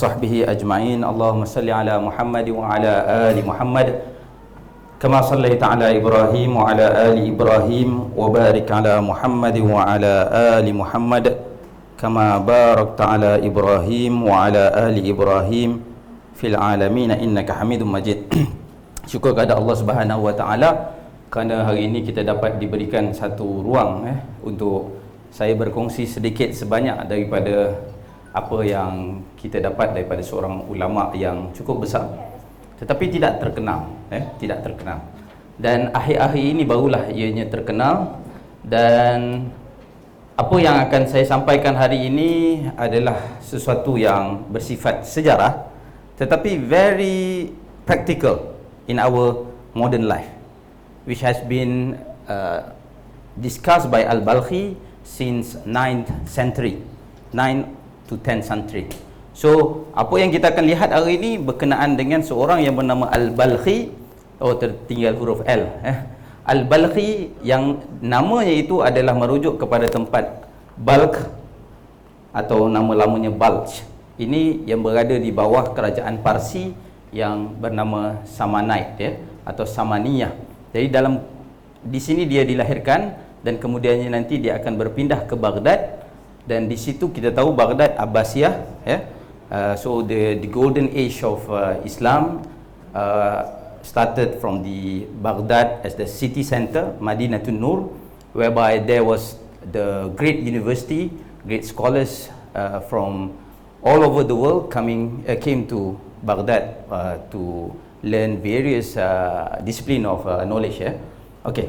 sahbihi ajma'in. Allahumma salli ala Muhammad wa ala ali Muhammad kama sallaita ala Ibrahim wa ala ali Ibrahim wa barik ala Muhammad wa ala ali Muhammad kama barakta ala Ibrahim wa ala ali Ibrahim fil alamin innaka Hamidum Majid. Syukur kepada Allah Subhanahu wa taala kerana hari ini kita dapat diberikan satu ruang untuk saya berkongsi sedikit sebanyak daripada apa yang kita dapat daripada seorang ulama yang cukup besar tetapi tidak terkenal, tidak terkenal. Dan akhir-akhir ini barulah ianya terkenal. Dan apa yang akan saya sampaikan hari ini adalah sesuatu yang bersifat sejarah tetapi very practical in our modern life, which has been discussed by Al-Balkhi since 9th century, 9 to 10th century. So, apa yang kita akan lihat hari ini berkenaan dengan seorang yang bernama Al-Balkhi. Oh, tertinggal huruf L. Al-Balkhi yang namanya itu adalah merujuk kepada tempat Balkh atau nama lamanya Balkh. Ini yang berada di bawah kerajaan Parsi yang bernama Samanid atau Samaniyah. Jadi di sini dia dilahirkan dan kemudiannya nanti dia akan berpindah ke Baghdad. Dan di situ kita tahu Baghdad Abbasiyah, so the golden age of Islam started from the Baghdad as the city center, Madinatul Nur, whereby there was the great university, great scholars from all over the world came to Baghdad to learn various discipline of knowledge. Okay.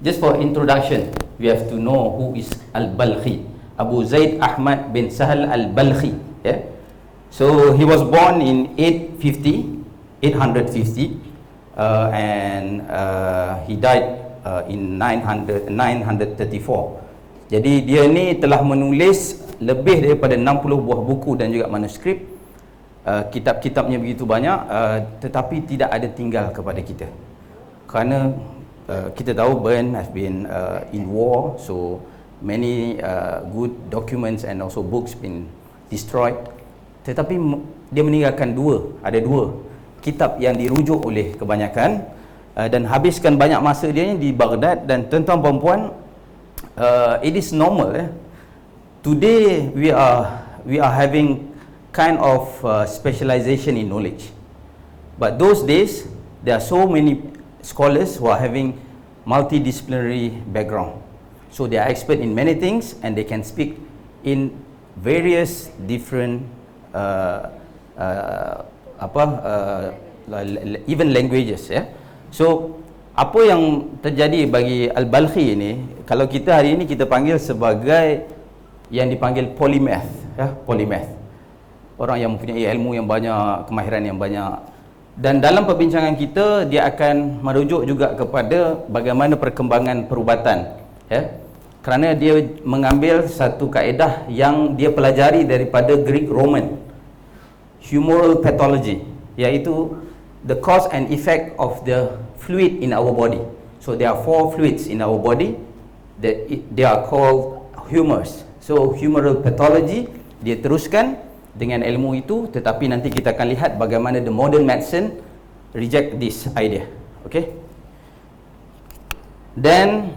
Just for introduction, we have to know who is Al-Balkhi. Abu Zaid Ahmad bin Sahal Al-Balkhi. So he was born in 850, and he died in 934. Jadi dia ni telah menulis lebih daripada 60 buah buku dan juga manuskrip. Kitab-kitabnya begitu banyak, tetapi tidak ada tinggal kepada kita. Kerana kita tahu Bern has been in war, so many good documents and also books been destroyed. Tetapi dia meninggalkan ada dua kitab yang dirujuk oleh kebanyakan dan habiskan banyak masa dia di Baghdad. Dan tuan-tuan perempuan, it is normal. Today we are having kind of specialization in knowledge, but those days there are so many scholars who are having multidisciplinary background, so they are expert in many things and they can speak in various different even languages. So apa yang terjadi bagi Al-Balkhi ini, kalau kita hari ini kita panggil sebagai yang dipanggil polymath, polymath, orang yang mempunyai ilmu yang banyak, kemahiran yang banyak. Dan dalam perbincangan kita dia akan merujuk juga kepada bagaimana perkembangan perubatan, kerana dia mengambil satu kaedah yang dia pelajari daripada Greek Roman, humoral pathology, iaitu the cause and effect of the fluid in our body. So there are 4 fluids in our body that they are called humors. So humoral pathology dia teruskan dengan ilmu itu, tetapi nanti kita akan lihat bagaimana the modern medicine reject this idea. Okay, then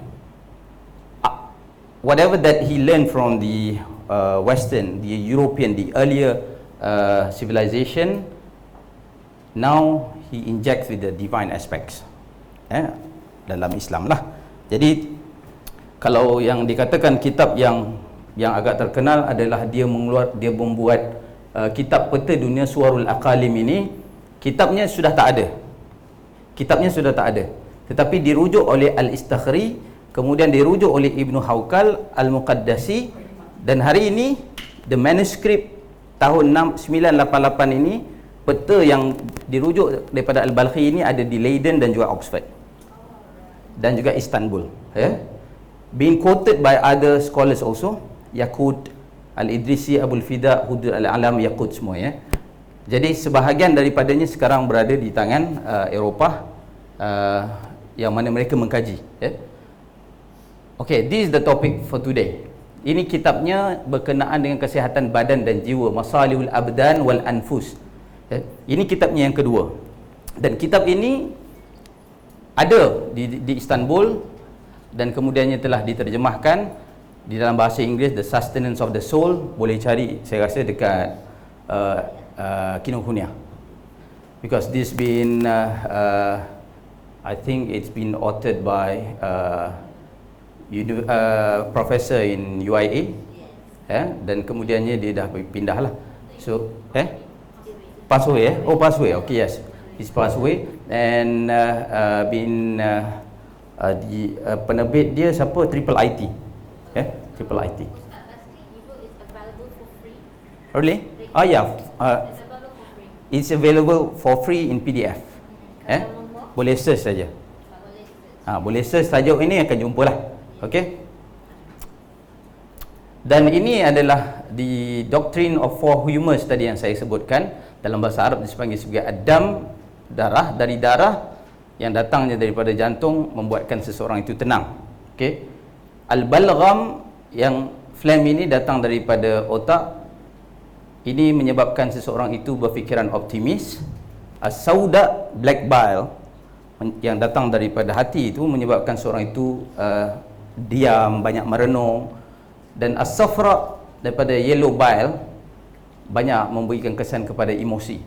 whatever that he learned from the Western, the European, the earlier civilization, now he injects with the divine aspects dalam Islam lah. Jadi kalau yang dikatakan kitab yang agak terkenal adalah dia membuat kitab peta dunia Suwarul Aqalim ini. Kitabnya sudah tak ada, tetapi dirujuk oleh Al-Istakhri, kemudian dirujuk oleh Ibnu Hawkal Al-Muqaddasi, dan hari ini the manuscript tahun 988 ini, peta yang dirujuk daripada Al-Balkhi ini ada di Leiden dan juga Oxford dan juga Istanbul, being quoted by other scholars also, Yaqut Al-Idrisi, Abul Fida, Hudud Al-Alam, Yaqut semua. Jadi sebahagian daripadanya sekarang berada di tangan Eropah, yang mana mereka mengkaji. Okay, this is the topic for today. Ini kitabnya berkenaan dengan kesihatan badan dan jiwa, Masalihul Abdan wal Anfus. Ini kitabnya yang kedua. Dan kitab ini ada di Istanbul dan kemudiannya telah diterjemahkan di dalam bahasa Inggeris, The Sustenance of the Soul. Boleh cari, saya rasa dekat Kinokuniya. Because this been I think it's been authored by professor in UIA, dan kemudiannya dia dah pindah lah. So, pass away, oh pass away, okay, yes, he's passed away. And di penerbit dia siapa? Triple IT, Triple IT. Really? Oh yeah, it's available for free in PDF. Boleh search saja. Boleh search tajuk ini akan jumpa lah. Okey. Dan ini adalah the doctrine of four humors tadi yang saya sebutkan. Dalam bahasa Arab dipanggil sebagai adam, darah, dari darah yang datangnya daripada jantung membuatkan seseorang itu tenang. Okey. Al-balgham, yang phlegm ini datang daripada otak. Ini menyebabkan seseorang itu berfikiran optimis. As-sauda, black bile, yang datang daripada hati itu menyebabkan seorang itu diam, banyak merenung. Dan as-safra, daripada yellow bile, banyak memberikan kesan kepada emosi.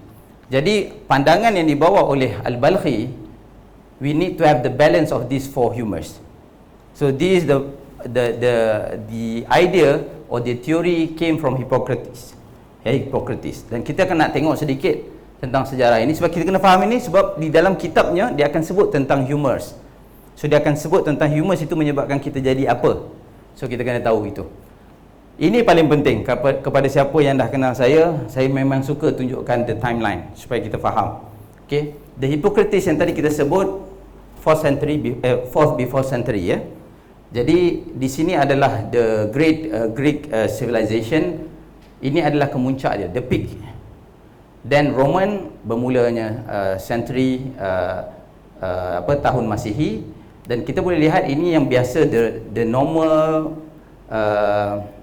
Jadi pandangan yang dibawa oleh Al-Balkhi, we need to have the balance of these four humors. So this is the idea or the theory came from Hippocrates. Hippocrates. Dan kita akan nak tengok sedikit tentang sejarah ini, sebab kita kena faham ini, sebab di dalam kitabnya dia akan sebut tentang humors. So dia akan sebut tentang humors itu menyebabkan kita jadi apa. So kita kena tahu itu. Ini paling penting kepada siapa yang dah kenal saya memang suka tunjukkan the timeline supaya kita faham. Okay, the Hippocrates yang tadi kita sebut 4th before century, ya. Jadi di sini adalah the great Greek civilization. Ini adalah kemuncak dia, the peak. Then Roman bermulanya century tahun Masihi, dan kita boleh lihat ini yang biasa the normal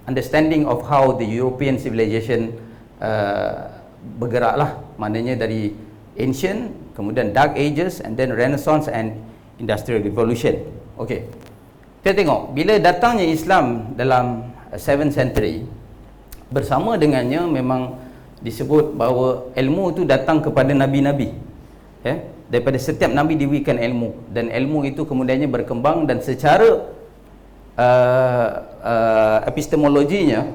understanding of how the European civilization bergeraklah, maknanya dari ancient, kemudian dark ages, and then Renaissance and industrial revolution. Okey, kita tengok bila datangnya Islam dalam 7th century, bersama dengannya memang disebut bahawa ilmu itu datang kepada nabi-nabi, daripada setiap nabi diberikan ilmu, dan ilmu itu kemudiannya berkembang, dan secara epistemologinya,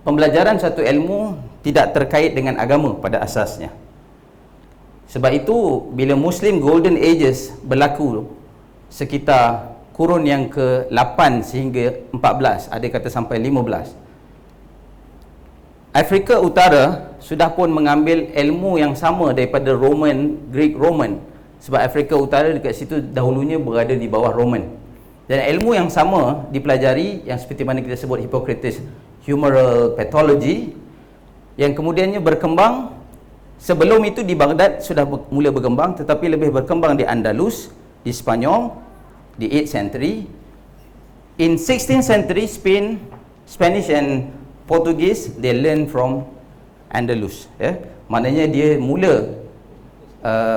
pembelajaran satu ilmu tidak terkait dengan agama pada asasnya. Sebab itu bila Muslim Golden Ages berlaku sekitar kurun yang ke-8 sehingga 14, ada kata sampai 15, Afrika Utara sudah pun mengambil ilmu yang sama daripada Greek Roman, sebab Afrika Utara dekat situ dahulunya berada di bawah Roman, dan ilmu yang sama dipelajari, yang seperti mana kita sebut Hippocrates humoral pathology, yang kemudiannya berkembang. Sebelum itu di Baghdad sudah mula berkembang, tetapi lebih berkembang di Andalus, di Spanyol, di 8th century. In 16th century, Spanish and Portugese, they learn from Andalus, maknanya dia mula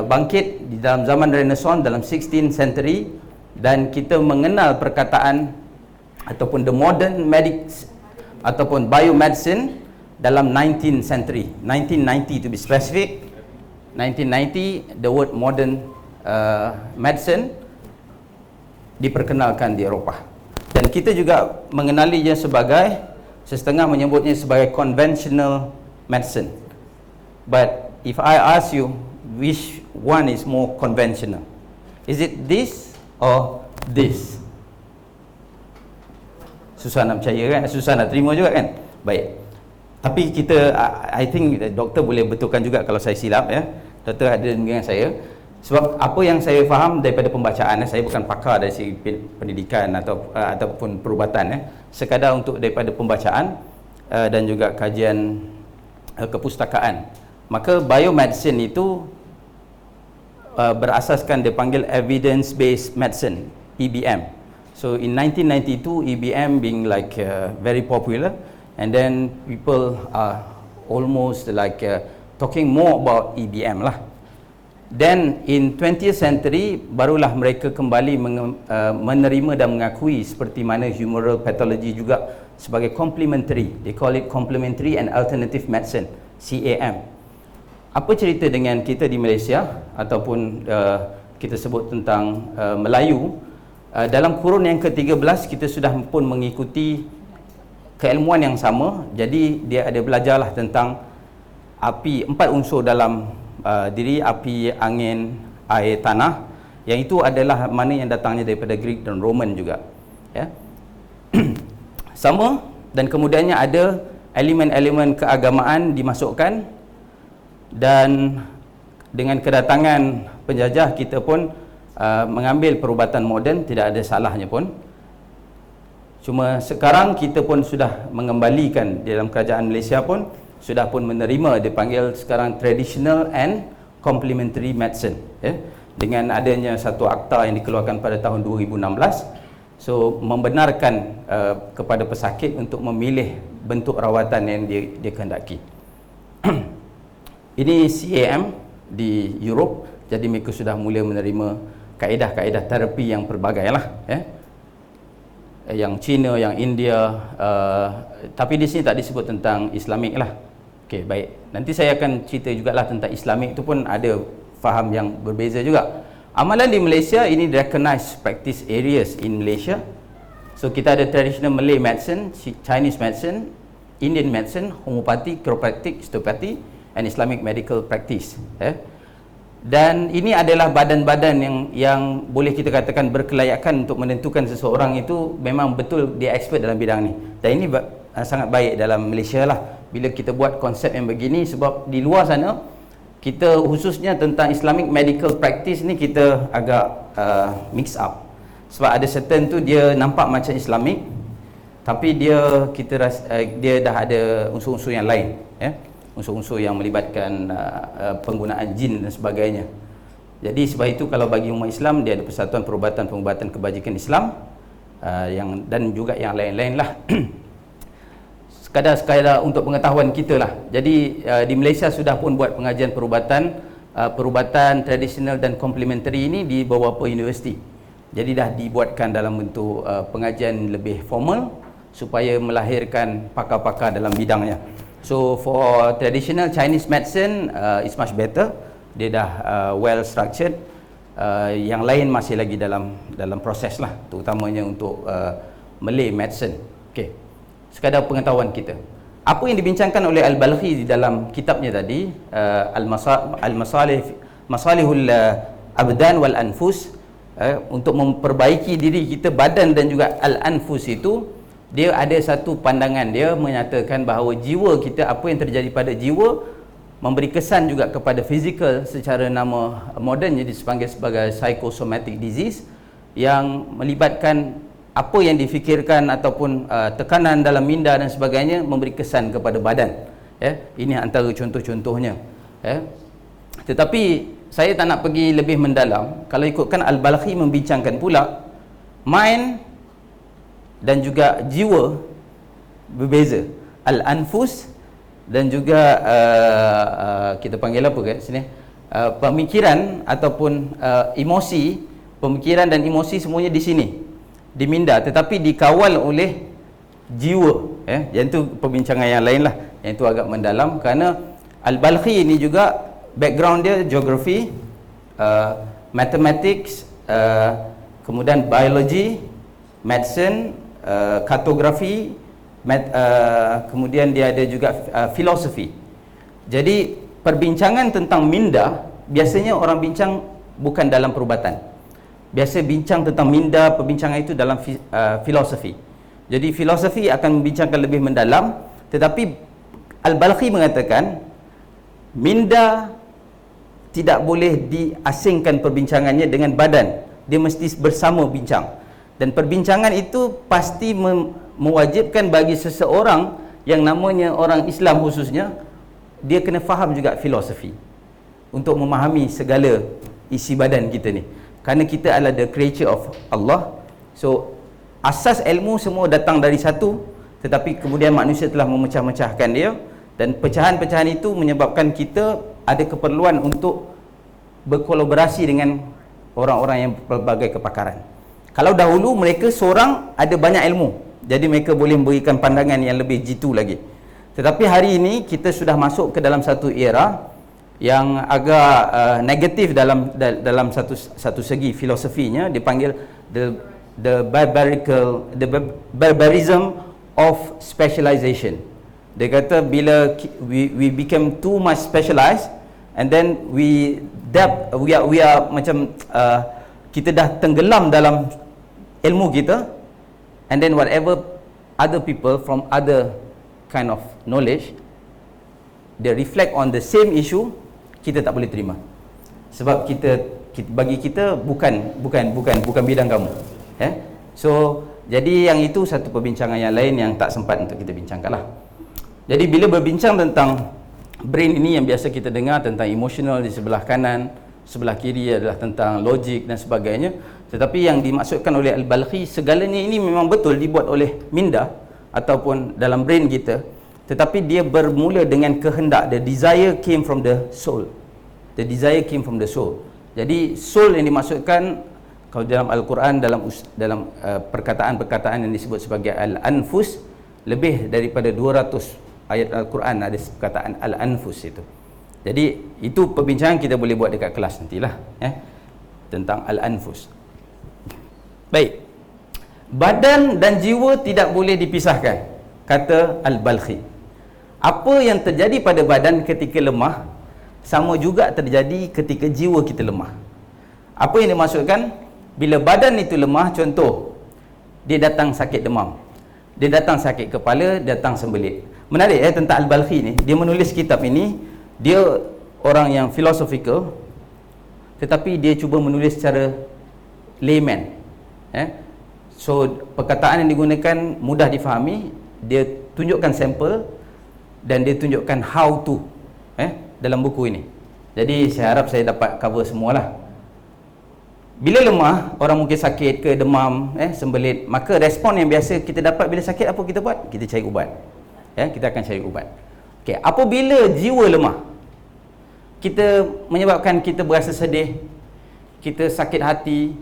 bangkit di dalam zaman Renaissance dalam 16th century, dan kita mengenal perkataan ataupun the modern medics ataupun biomedicine dalam 19th century, 1990 to be specific. 1990 the word modern medicine diperkenalkan di Eropah, dan kita juga mengenalinya sebagai, setengah menyebutnya sebagai conventional medicine. But if I ask you which one is more conventional, is it this or this? Susah nak percaya kan, susah nak terima juga kan. Baik, tapi kita, I think doktor boleh betulkan juga kalau saya silap, ya. Doktor ada dengan saya, sebab apa yang saya faham daripada pembacaan, saya bukan pakar dari segi pendidikan ataupun perubatan, sekadar untuk daripada pembacaan dan juga kajian kepustakaan. Maka biomedicine itu berasaskan, dipanggil evidence based medicine, EBM. So in 1992, EBM being like very popular, and then people are almost like talking more about EBM lah. Then in 20th century barulah mereka kembali menerima dan mengakui seperti mana humoral pathology juga sebagai complementary. They call it complementary and alternative medicine, CAM. Apa cerita dengan kita di Malaysia ataupun kita sebut tentang Melayu? Dalam kurun yang ke-13 kita sudah pun mengikuti keilmuan yang sama. Jadi dia ada belajarlah tentang api, 4 unsur dalam diri: api, angin, air, tanah. Yang itu adalah mana yang datangnya daripada Greek dan Roman juga, ya. Sama, dan kemudiannya ada elemen-elemen keagamaan dimasukkan, dan dengan kedatangan penjajah kita pun mengambil perubatan moden, tidak ada salahnya pun. Cuma sekarang kita pun sudah mengembalikan, dalam kerajaan Malaysia pun sudah pun menerima, dipanggil sekarang traditional and complementary medicine, ya? Dengan adanya satu akta yang dikeluarkan pada tahun 2016, so membenarkan kepada pesakit untuk memilih bentuk rawatan yang dia kehendaki. Ini CAM di Europe, jadi mereka sudah mula menerima kaedah-kaedah terapi yang pelbagai lah, ya. Yang China, yang India, tapi di sini tak disebut tentang Islamik lah. Okey, baik. Nanti saya akan cerita jugalah tentang Islamik, itu pun ada faham yang berbeza juga. Amalan di Malaysia ini recognized practice areas in Malaysia. So kita ada traditional Malay medicine, Chinese medicine, Indian medicine, homeopathy, chiropractic, osteopathy, and Islamic medical practice, ya. Dan ini adalah badan-badan yang boleh kita katakan berkelayakan untuk menentukan seseorang itu memang betul dia expert dalam bidang ni. Dan ini sangat baik dalam Malaysia lah bila kita buat konsep yang begini, sebab di luar sana kita khususnya tentang Islamic medical practice ni kita agak mix up. Sebab ada certain tu dia nampak macam Islamic, tapi dia dah ada unsur-unsur yang lain, ya. Unsur-unsur yang melibatkan penggunaan jin dan sebagainya. Jadi sebab itu kalau bagi umat Islam dia ada Persatuan Perubatan Kebajikan Islam dan juga yang lain-lain lah. Sekadar untuk pengetahuan kita lah. Jadi di Malaysia sudah pun buat pengajian perubatan tradisional dan komplementari ini di beberapa universiti. Jadi dah dibuatkan dalam bentuk pengajian lebih formal supaya melahirkan pakar-pakar dalam bidangnya. So for traditional Chinese medicine, it's much better. Dia dah well structured. Yang lain masih lagi dalam proses lah, terutamanya untuk Malay medicine. Okay, sekadar pengetahuan kita. Apa yang dibincangkan oleh Al-Balkhi di dalam kitabnya tadi, Masalihul Abdan wal Anfus, untuk memperbaiki diri kita, badan dan juga Al-Anfus itu, dia ada satu pandangan. Dia menyatakan bahawa jiwa kita, apa yang terjadi pada jiwa memberi kesan juga kepada fizikal, secara nama moden jadi dipanggil sebagai psychosomatic disease, yang melibatkan apa yang difikirkan ataupun tekanan dalam minda dan sebagainya memberi kesan kepada badan, ya. Ini antara contoh-contohnya, ya. Tetapi saya tak nak pergi lebih mendalam. Kalau ikutkan Al-Balkhi membincangkan pula mind dan juga jiwa berbeza, al-anfus dan juga kita panggil apa kat sini, pemikiran ataupun emosi, pemikiran dan emosi semuanya di sini, di minda, tetapi dikawal oleh jiwa, ya. Yang itu perbincangan yang lain lah, yang itu agak mendalam, kerana Al-Balkhi ini juga background dia geografi, mathematics, kemudian biology, medicine, kartografi, kemudian dia ada juga filosofi. Jadi perbincangan tentang minda biasanya orang bincang bukan dalam perubatan. Biasa bincang tentang minda, perbincangan itu dalam filosofi. Jadi filosofi akan membincangkan lebih mendalam, tetapi Al-Balkhi mengatakan minda tidak boleh diasingkan perbincangannya dengan badan. Dia mesti bersama bincang. Dan perbincangan itu pasti mewajibkan bagi seseorang yang namanya orang Islam khususnya, dia kena faham juga filosofi untuk memahami segala isi badan kita ni. Kerana kita adalah the creature of Allah. So asas ilmu semua datang dari satu, tetapi kemudian manusia telah memecah-mecahkan dia, dan pecahan-pecahan itu menyebabkan kita ada keperluan untuk berkolaborasi dengan orang-orang yang berbagai kepakaran. Kalau dahulu mereka seorang ada banyak ilmu, jadi mereka boleh memberikan pandangan yang lebih jitu lagi. Tetapi hari ini kita sudah masuk ke dalam satu era yang agak negatif dalam satu segi filosofinya, dipanggil the barbarism of specialization. Dia kata bila we become too much specialized, and then we are macam kita dah tenggelam dalam ilmu kita, and then whatever other people from other kind of knowledge, they reflect on the same issue, kita tak boleh terima. Sebab bagi kita bukan bidang kamu. So jadi yang itu satu perbincangan yang lain yang tak sempat untuk kita bincangkanlah. Jadi bila berbincang tentang brain ini yang biasa kita dengar tentang emotional di sebelah kanan, sebelah kiri adalah tentang logik dan sebagainya. Tetapi yang dimaksudkan oleh Al-Balkhi, segalanya ini memang betul dibuat oleh minda ataupun dalam brain kita, tetapi dia bermula dengan kehendak. The desire came from the soul. The desire came from the soul. Jadi soul yang dimaksudkan kalau dalam Al-Quran, dalam perkataan-perkataan yang disebut sebagai Al-Anfus, lebih daripada 200 ayat Al-Quran ada perkataan Al-Anfus itu. Jadi itu perbincangan kita boleh buat dekat kelas nantilah, tentang Al-Anfus. Baik, badan dan jiwa tidak boleh dipisahkan, kata Al-Balkhi. Apa yang terjadi pada badan ketika lemah sama juga terjadi ketika jiwa kita lemah. Apa yang dimaksudkan? Bila badan itu lemah, contoh dia datang sakit demam, dia datang sakit kepala, datang sembelit. Menarik tentang Al-Balkhi ni, dia menulis kitab ini, dia orang yang philosophical, tetapi dia cuba menulis secara layman. So perkataan yang digunakan mudah difahami, dia tunjukkan sampel dan dia tunjukkan how to dalam buku ini. Jadi saya harap saya dapat cover semualah. Bila lemah, orang mungkin sakit ke demam, sembelit, maka respon yang biasa kita dapat bila sakit, apa kita buat? Kita cari ubat. Kita akan cari ubat. Okey, apabila jiwa lemah, kita menyebabkan kita berasa sedih, kita sakit hati,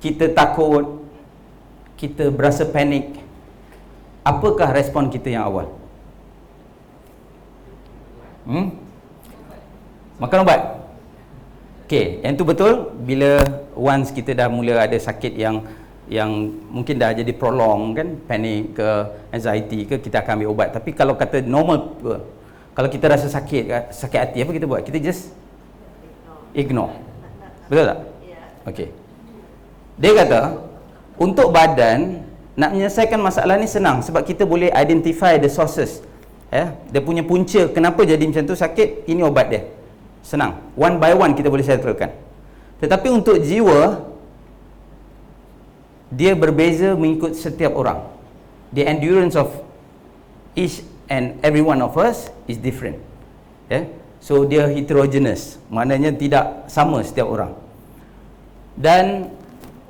kita takut, kita berasa panik. Apakah respon kita yang awal? Makan ubat. Okey, yang tu betul. Bila once kita dah mula ada sakit yang mungkin dah jadi prolong kan, panik ke anxiety ke, kita akan ambil ubat. Tapi kalau kata normal, kalau kita rasa sakit hati, apa kita buat? Kita just ignore. Betul tak? Okey. Dia kata untuk badan nak menyelesaikan masalah ni senang, sebab kita boleh identify the sources. Dia punya punca kenapa jadi macam tu sakit, ini obat dia. Senang. One by one kita boleh settlekan. Tetapi untuk jiwa, dia berbeza mengikut setiap orang. The endurance of each and every one of us is different. So dia heterogeneous, maknanya tidak sama setiap orang. Dan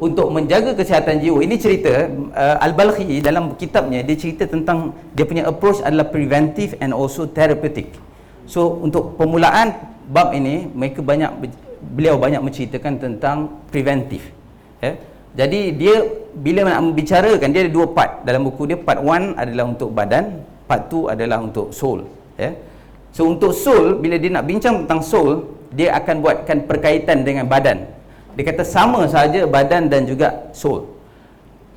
untuk menjaga kesihatan jiwa, ini cerita Al-Balkhi dalam kitabnya, dia cerita tentang dia punya approach adalah preventive and also therapeutic. So untuk permulaan bab ini, beliau banyak menceritakan tentang preventive. Jadi dia bila nak membicarakan, dia ada dua part dalam buku dia. Part 1 adalah untuk badan, part 2 adalah untuk soul. So untuk soul, bila dia nak bincang tentang soul, dia akan buatkan perkaitan dengan badan. Dia kata sama saja badan dan juga soul.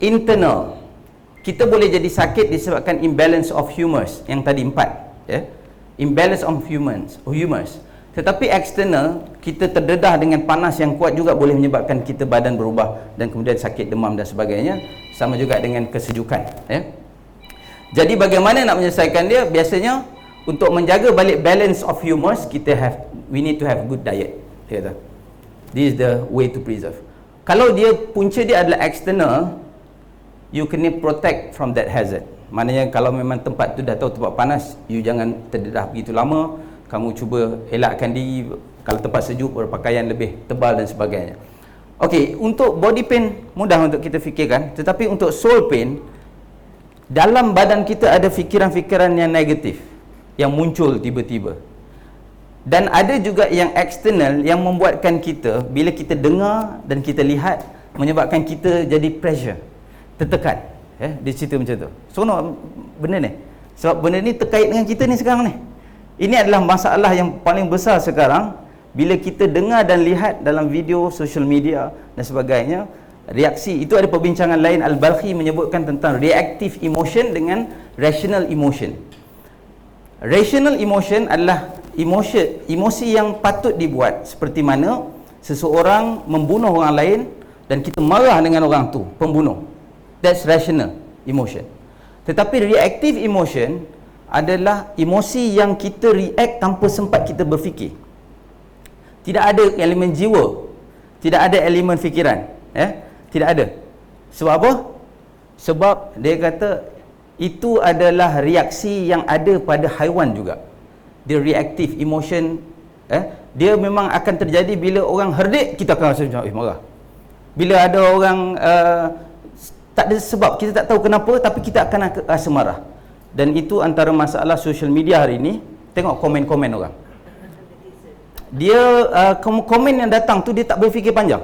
Internal, kita boleh jadi sakit disebabkan imbalance of humors, yang tadi 4. Imbalance of humors. Tetapi eksternal, kita terdedah dengan panas yang kuat juga boleh menyebabkan kita badan berubah dan kemudian sakit demam dan sebagainya. Sama juga dengan kesejukan. Jadi bagaimana nak menyelesaikan dia? Biasanya untuk menjaga balik balance of humors, we need to have good diet. Dia kata, this is the way to preserve. Kalau dia punca dia adalah eksternal, you kena protect from that hazard. Maknanya kalau memang tempat tu dah tahu tempat panas, you jangan terdedah begitu lama. Kamu cuba elakkan diri. Kalau tempat sejuk, berpakaian lebih tebal dan sebagainya. Okey, untuk body pain mudah untuk kita fikirkan, tetapi untuk soul pain, dalam badan kita ada fikiran-fikiran yang negatif yang muncul tiba-tiba. Dan ada juga yang eksternal yang membuatkan kita, bila kita dengar dan kita lihat, menyebabkan kita jadi pressure, tertekan. Dia cerita macam tu. Seronok benda ni. Sebab benda ni terkait dengan kita ni sekarang ni. Ini adalah masalah yang paling besar sekarang. Bila kita dengar dan lihat dalam video, social media dan sebagainya, reaksi, itu ada perbincangan lain. Al-Balkhi menyebutkan tentang reactive emotion dengan rational emotion. Rational emotion adalah emosi yang patut dibuat, seperti mana seseorang membunuh orang lain dan kita marah dengan orang tu, pembunuh. That's rational emotion. Tetapi reactive emotion adalah emosi yang kita react tanpa sempat kita berfikir. Tidak ada elemen jiwa, tidak ada elemen fikiran, tidak ada. Sebab apa? Sebab dia kata itu adalah reaksi yang ada pada haiwan juga. Dia reactive emotion, dia memang akan terjadi bila orang herdik, kita akan rasa macam marah. Bila ada orang tak ada sebab, kita tak tahu kenapa, tapi kita akan rasa marah. Dan itu antara masalah social media hari ini. Tengok komen-komen orang, dia komen yang datang tu dia tak berfikir panjang.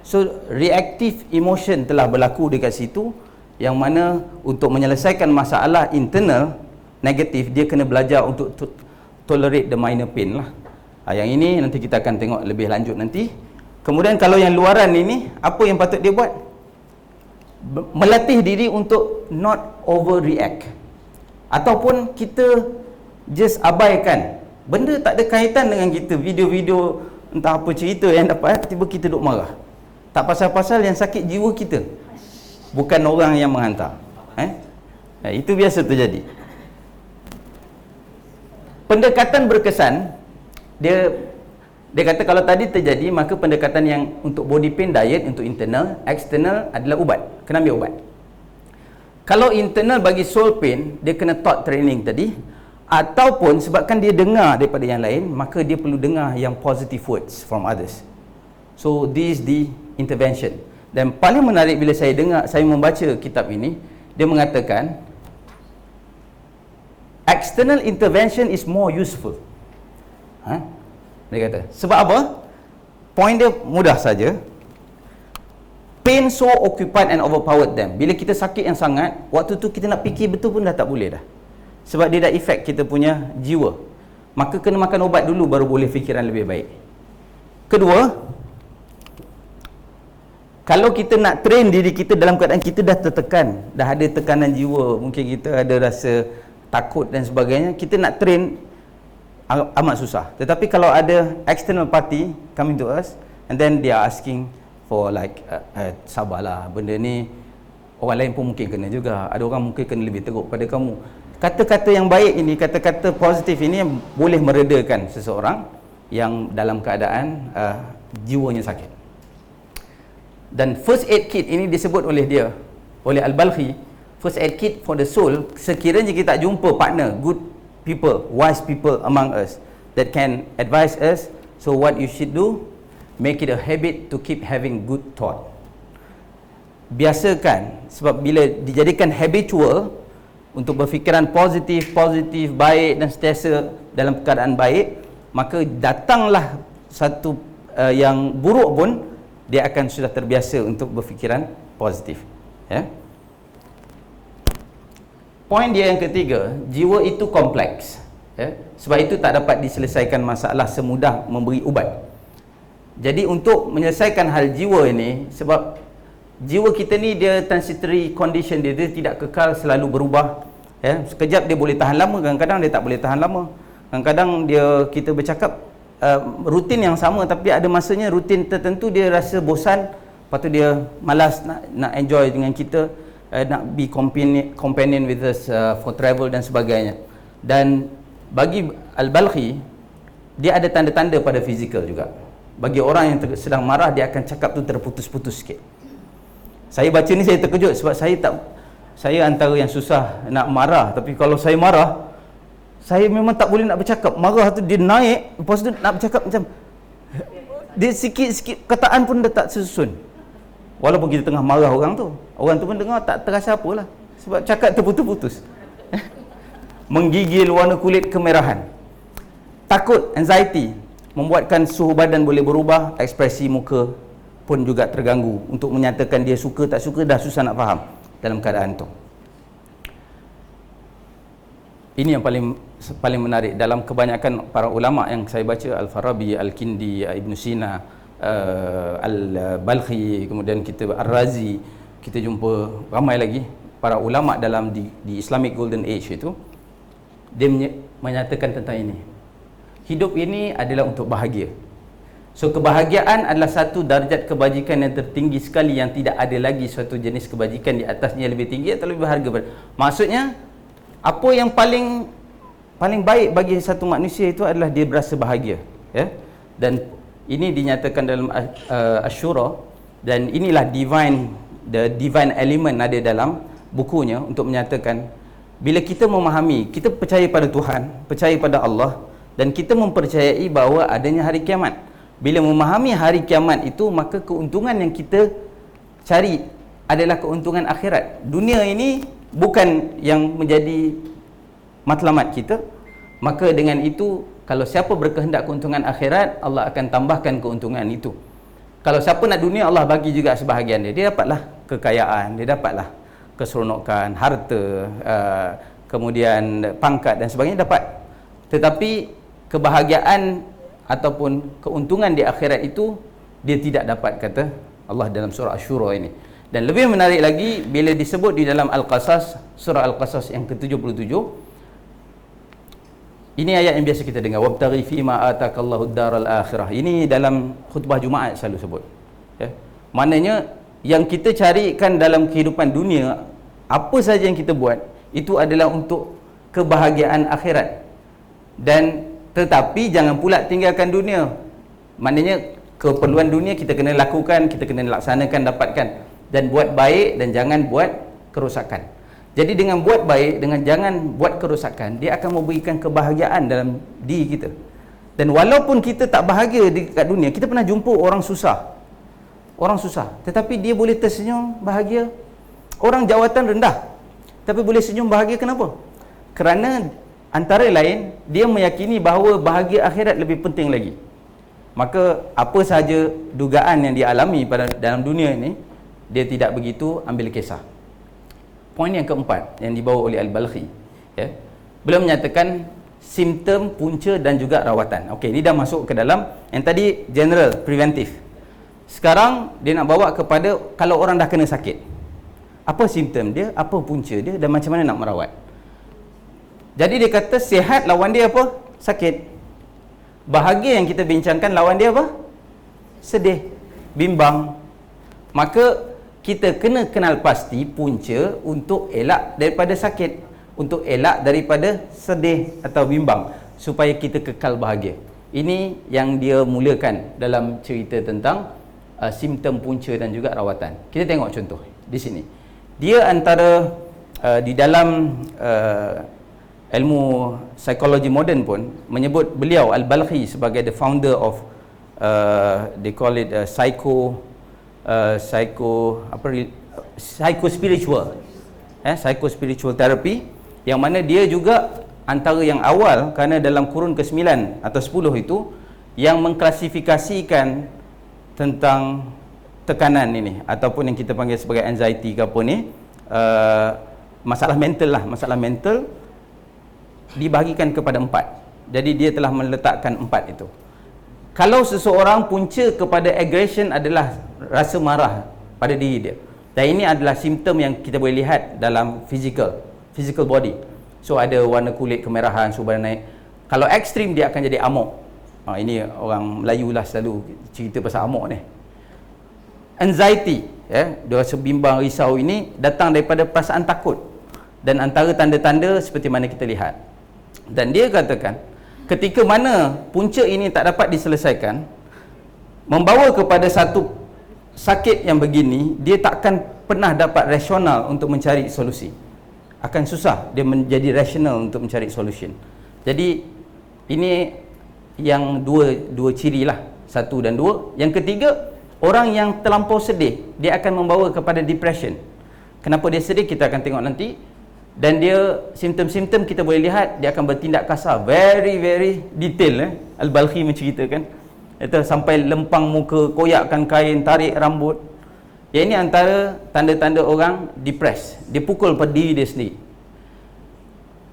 So reactive emotion telah berlaku dekat situ, yang mana untuk menyelesaikan masalah internal negatif, dia kena belajar untuk tolerate the minor pain lah. Yang ini nanti kita akan tengok lebih lanjut nanti. Kemudian kalau yang luaran ini, apa yang patut dia buat? Melatih diri untuk not overreact, ataupun kita just abaikan. Benda tak ada kaitan dengan kita, video-video entah apa cerita yang dapat, tiba kita duk marah. Tak pasal-pasal, yang sakit jiwa kita, bukan orang yang menghantar. Itu biasa terjadi. Pendekatan berkesan, dia kata kalau tadi terjadi, maka pendekatan yang untuk body pain, diet, untuk internal, external adalah ubat. Kena ambil ubat. Kalau internal bagi soul pain, dia kena thought training tadi, ataupun sebabkan dia dengar daripada yang lain, maka dia perlu dengar yang positive words from others. So this is the intervention. Dan paling menarik bila saya dengar, saya membaca kitab ini, dia mengatakan external intervention is more useful. Dia kata, sebab apa? Point dia mudah saja. Pain so occupied and overpowered them. Bila kita sakit yang sangat, waktu tu kita nak fikir betul pun dah tak boleh dah. Sebab dia dah efek kita punya jiwa. Maka kena makan ubat dulu baru boleh fikiran lebih baik. Kedua, kalau kita nak train diri kita dalam keadaan kita dah tertekan, dah ada tekanan jiwa, mungkin kita ada rasa takut dan sebagainya, kita nak train amat susah. Tetapi kalau ada external party coming to us and then they are asking for like sabarlah, benda ni orang lain pun mungkin kena juga, ada orang mungkin kena lebih teruk pada kamu. Kata-kata yang baik ini, kata-kata positif ini boleh meredakan seseorang yang dalam keadaan jiwanya sakit. Dan first aid kit ini disebut oleh dia, oleh Al-Balkhi, first aid kit for the soul. Sekiranya kita tak jumpa partner, good people, wise people among us that can advise us, so what you should do, make it a habit to keep having good thought. Biasakan, sebab bila dijadikan habitual untuk berfikiran positif, baik dan sentiasa dalam keadaan baik, maka datanglah satu yang buruk pun dia akan sudah terbiasa untuk berfikiran positif. Poin dia yang ketiga, jiwa itu kompleks. Sebab itu tak dapat diselesaikan masalah semudah memberi ubat. Jadi untuk menyelesaikan hal jiwa ini, sebab jiwa kita ni dia transitory condition, dia tidak kekal, selalu berubah. Sekejap dia boleh tahan lama, kadang-kadang dia tak boleh tahan lama. Kadang-kadang kita bercakap rutin yang sama, tapi ada masanya rutin tertentu dia rasa bosan, lepas tu dia malas nak enjoy dengan kita, nak be companion with us for travel dan sebagainya. Dan bagi Al-Balkhi, dia ada tanda-tanda pada fizikal juga. Bagi orang yang sedang marah, dia akan cakap tu terputus-putus sikit. Saya baca ni saya terkejut, sebab saya antara yang susah nak marah, tapi kalau saya marah, saya memang tak boleh nak bercakap. Marah tu dia naik, lepas tu nak bercakap macam Dia sikit-sikit kataan pun dia tak susun. Walaupun kita tengah marah orang tu pun dengar tak terasa apalah. Sebab cakap terputus-putus. Menggigil, warna kulit kemerahan. Takut, anxiety, membuatkan suhu badan boleh berubah, ekspresi muka pun juga terganggu. Untuk menyatakan dia suka tak suka dah susah nak faham dalam keadaan tu. Ini yang paling menarik dalam kebanyakan para ulama yang saya baca, Al-Farabi, Al-Kindi, Ibn Sina, Al-Balkhi, kemudian kita Ar-Razi, kita jumpa ramai lagi para ulama dalam di Islamic Golden Age itu, dia menyatakan tentang ini. Hidup ini adalah untuk bahagia. So kebahagiaan adalah satu darjat kebajikan yang tertinggi sekali, yang tidak ada lagi suatu jenis kebajikan di atasnya lebih tinggi atau lebih berharga. Maksudnya apa yang paling baik bagi satu manusia itu adalah dia berasa bahagia, ya. Dan ini dinyatakan dalam Asy-Syura, dan inilah the divine element ada dalam bukunya untuk menyatakan bila kita memahami, kita percaya pada Tuhan, percaya pada Allah, dan kita mempercayai bahawa adanya hari kiamat. Bila memahami hari kiamat itu, maka keuntungan yang kita cari adalah keuntungan akhirat. Dunia ini bukan yang menjadi matlamat kita. Maka dengan itu, kalau siapa berkehendak keuntungan akhirat, Allah akan tambahkan keuntungan itu. Kalau siapa nak dunia, Allah bagi juga sebahagian dia. Dia dapatlah kekayaan, dia dapatlah keseronokan, harta, kemudian pangkat dan sebagainya dapat. Tetapi kebahagiaan ataupun keuntungan di akhirat itu dia tidak dapat, kata Allah dalam surah Asy-Syura ini. Dan lebih menarik lagi bila disebut di dalam Al-Qasas, surah Al-Qasas yang ke-77, ini ayat yang biasa kita dengar, wabtaghi fima atakallahu ad-daral akhirah. Ini dalam khutbah Jumaat selalu sebut, ya. Maknanya yang kita carikan dalam kehidupan dunia, apa saja yang kita buat, itu adalah untuk kebahagiaan akhirat. Dan tetapi jangan pula tinggalkan dunia. Maknanya keperluan dunia kita kena lakukan, kita kena laksanakan, dapatkan, dan buat baik, dan jangan buat kerosakan. Jadi dengan buat baik, dengan jangan buat kerosakan, dia akan memberikan kebahagiaan dalam diri kita. Dan walaupun kita tak bahagia dekat dunia, kita pernah jumpa orang susah, tetapi dia boleh tersenyum bahagia. Orang jawatan rendah tapi boleh senyum bahagia. Kenapa? Kerana antara lain dia meyakini bahawa bahagia akhirat lebih penting lagi. Maka apa sahaja dugaan yang dia alami dalam dunia ini, dia tidak begitu ambil kisah. Poin yang keempat yang dibawa oleh Al-Balkhi, ya, beliau menyatakan simptom, punca dan juga rawatan. Okey, ini dah masuk ke dalam yang tadi general, preventif. Sekarang dia nak bawa kepada kalau orang dah kena sakit, apa simptom dia, apa punca dia, dan macam mana nak merawat. Jadi dia kata sihat lawan dia apa? Sakit. Bahagia yang kita bincangkan lawan dia apa? Sedih, bimbang. Maka kita kena kenal pasti punca untuk elak daripada sakit, untuk elak daripada sedih atau bimbang, supaya kita kekal bahagia. Ini yang dia mulakan dalam cerita tentang simptom, punca dan juga rawatan. Kita tengok contoh di sini. Dia antara di dalam ilmu psikologi moden pun menyebut beliau Al-Balkhi sebagai the founder of they call it psycho spiritual, psycho spiritual therapy, yang mana dia juga antara yang awal, kerana dalam kurun ke-9 atau 10 itu yang mengklasifikasikan tentang tekanan ini, ataupun yang kita panggil sebagai anxiety ke apa ni, masalah mental dibahagikan kepada 4. Jadi dia telah meletakkan 4 itu. Kalau seseorang punca kepada aggression adalah rasa marah pada diri dia, dan ini adalah simptom yang kita boleh lihat dalam physical body. So ada warna kulit kemerahan, suhu badan naik. Kalau ekstrim dia akan jadi amok. Ini orang Melayu lah selalu cerita pasal amok ni. Anxiety, ya, dia rasa bimbang, risau, ini datang daripada perasaan takut, dan antara tanda-tanda seperti mana kita lihat. Dan dia katakan ketika mana punca ini tak dapat diselesaikan, membawa kepada satu sakit yang begini, dia takkan pernah dapat rasional untuk mencari solusi. Akan susah dia menjadi rasional untuk mencari solution. Jadi ini yang dua ciri lah. Satu dan dua. Yang ketiga, orang yang terlampau sedih, dia akan membawa kepada depression. Kenapa dia sedih, kita akan tengok nanti. Dan dia, simptom-simptom kita boleh lihat, dia akan bertindak kasar. Very, very detail. Al-Balkhi menceritakan. Itu sampai lempang muka, koyakkan kain, tarik rambut. Yang ini antara tanda-tanda orang depressed. Dia pukul pada diri dia sendiri.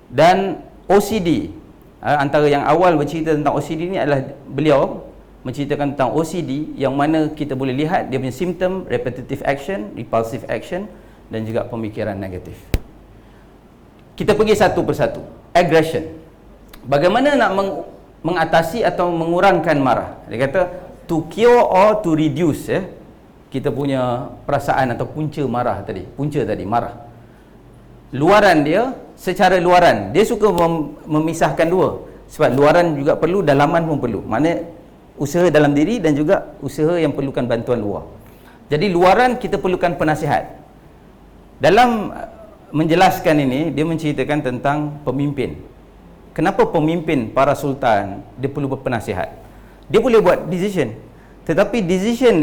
Dan OCD, antara yang awal bercerita tentang OCD ni adalah beliau menceritakan tentang OCD, yang mana kita boleh lihat dia punya simptom, repetitive action, repulsive action, dan juga pemikiran negatif. Kita pergi satu persatu. Aggression. Bagaimana nak mengatasi atau mengurangkan marah? Dia kata to cure or to reduce kita punya perasaan atau punca marah tadi. Punca tadi marah. Luaran dia, secara luaran dia suka memisahkan dua. Sebab luaran juga perlu, dalaman pun perlu. Maknanya usaha dalam diri dan juga usaha yang perlukan bantuan luar. Jadi luaran kita perlukan penasihat. Dalam menjelaskan ini, dia menceritakan tentang pemimpin. Kenapa pemimpin, para sultan, dia perlu berpenasihat? Dia boleh buat decision, tetapi decision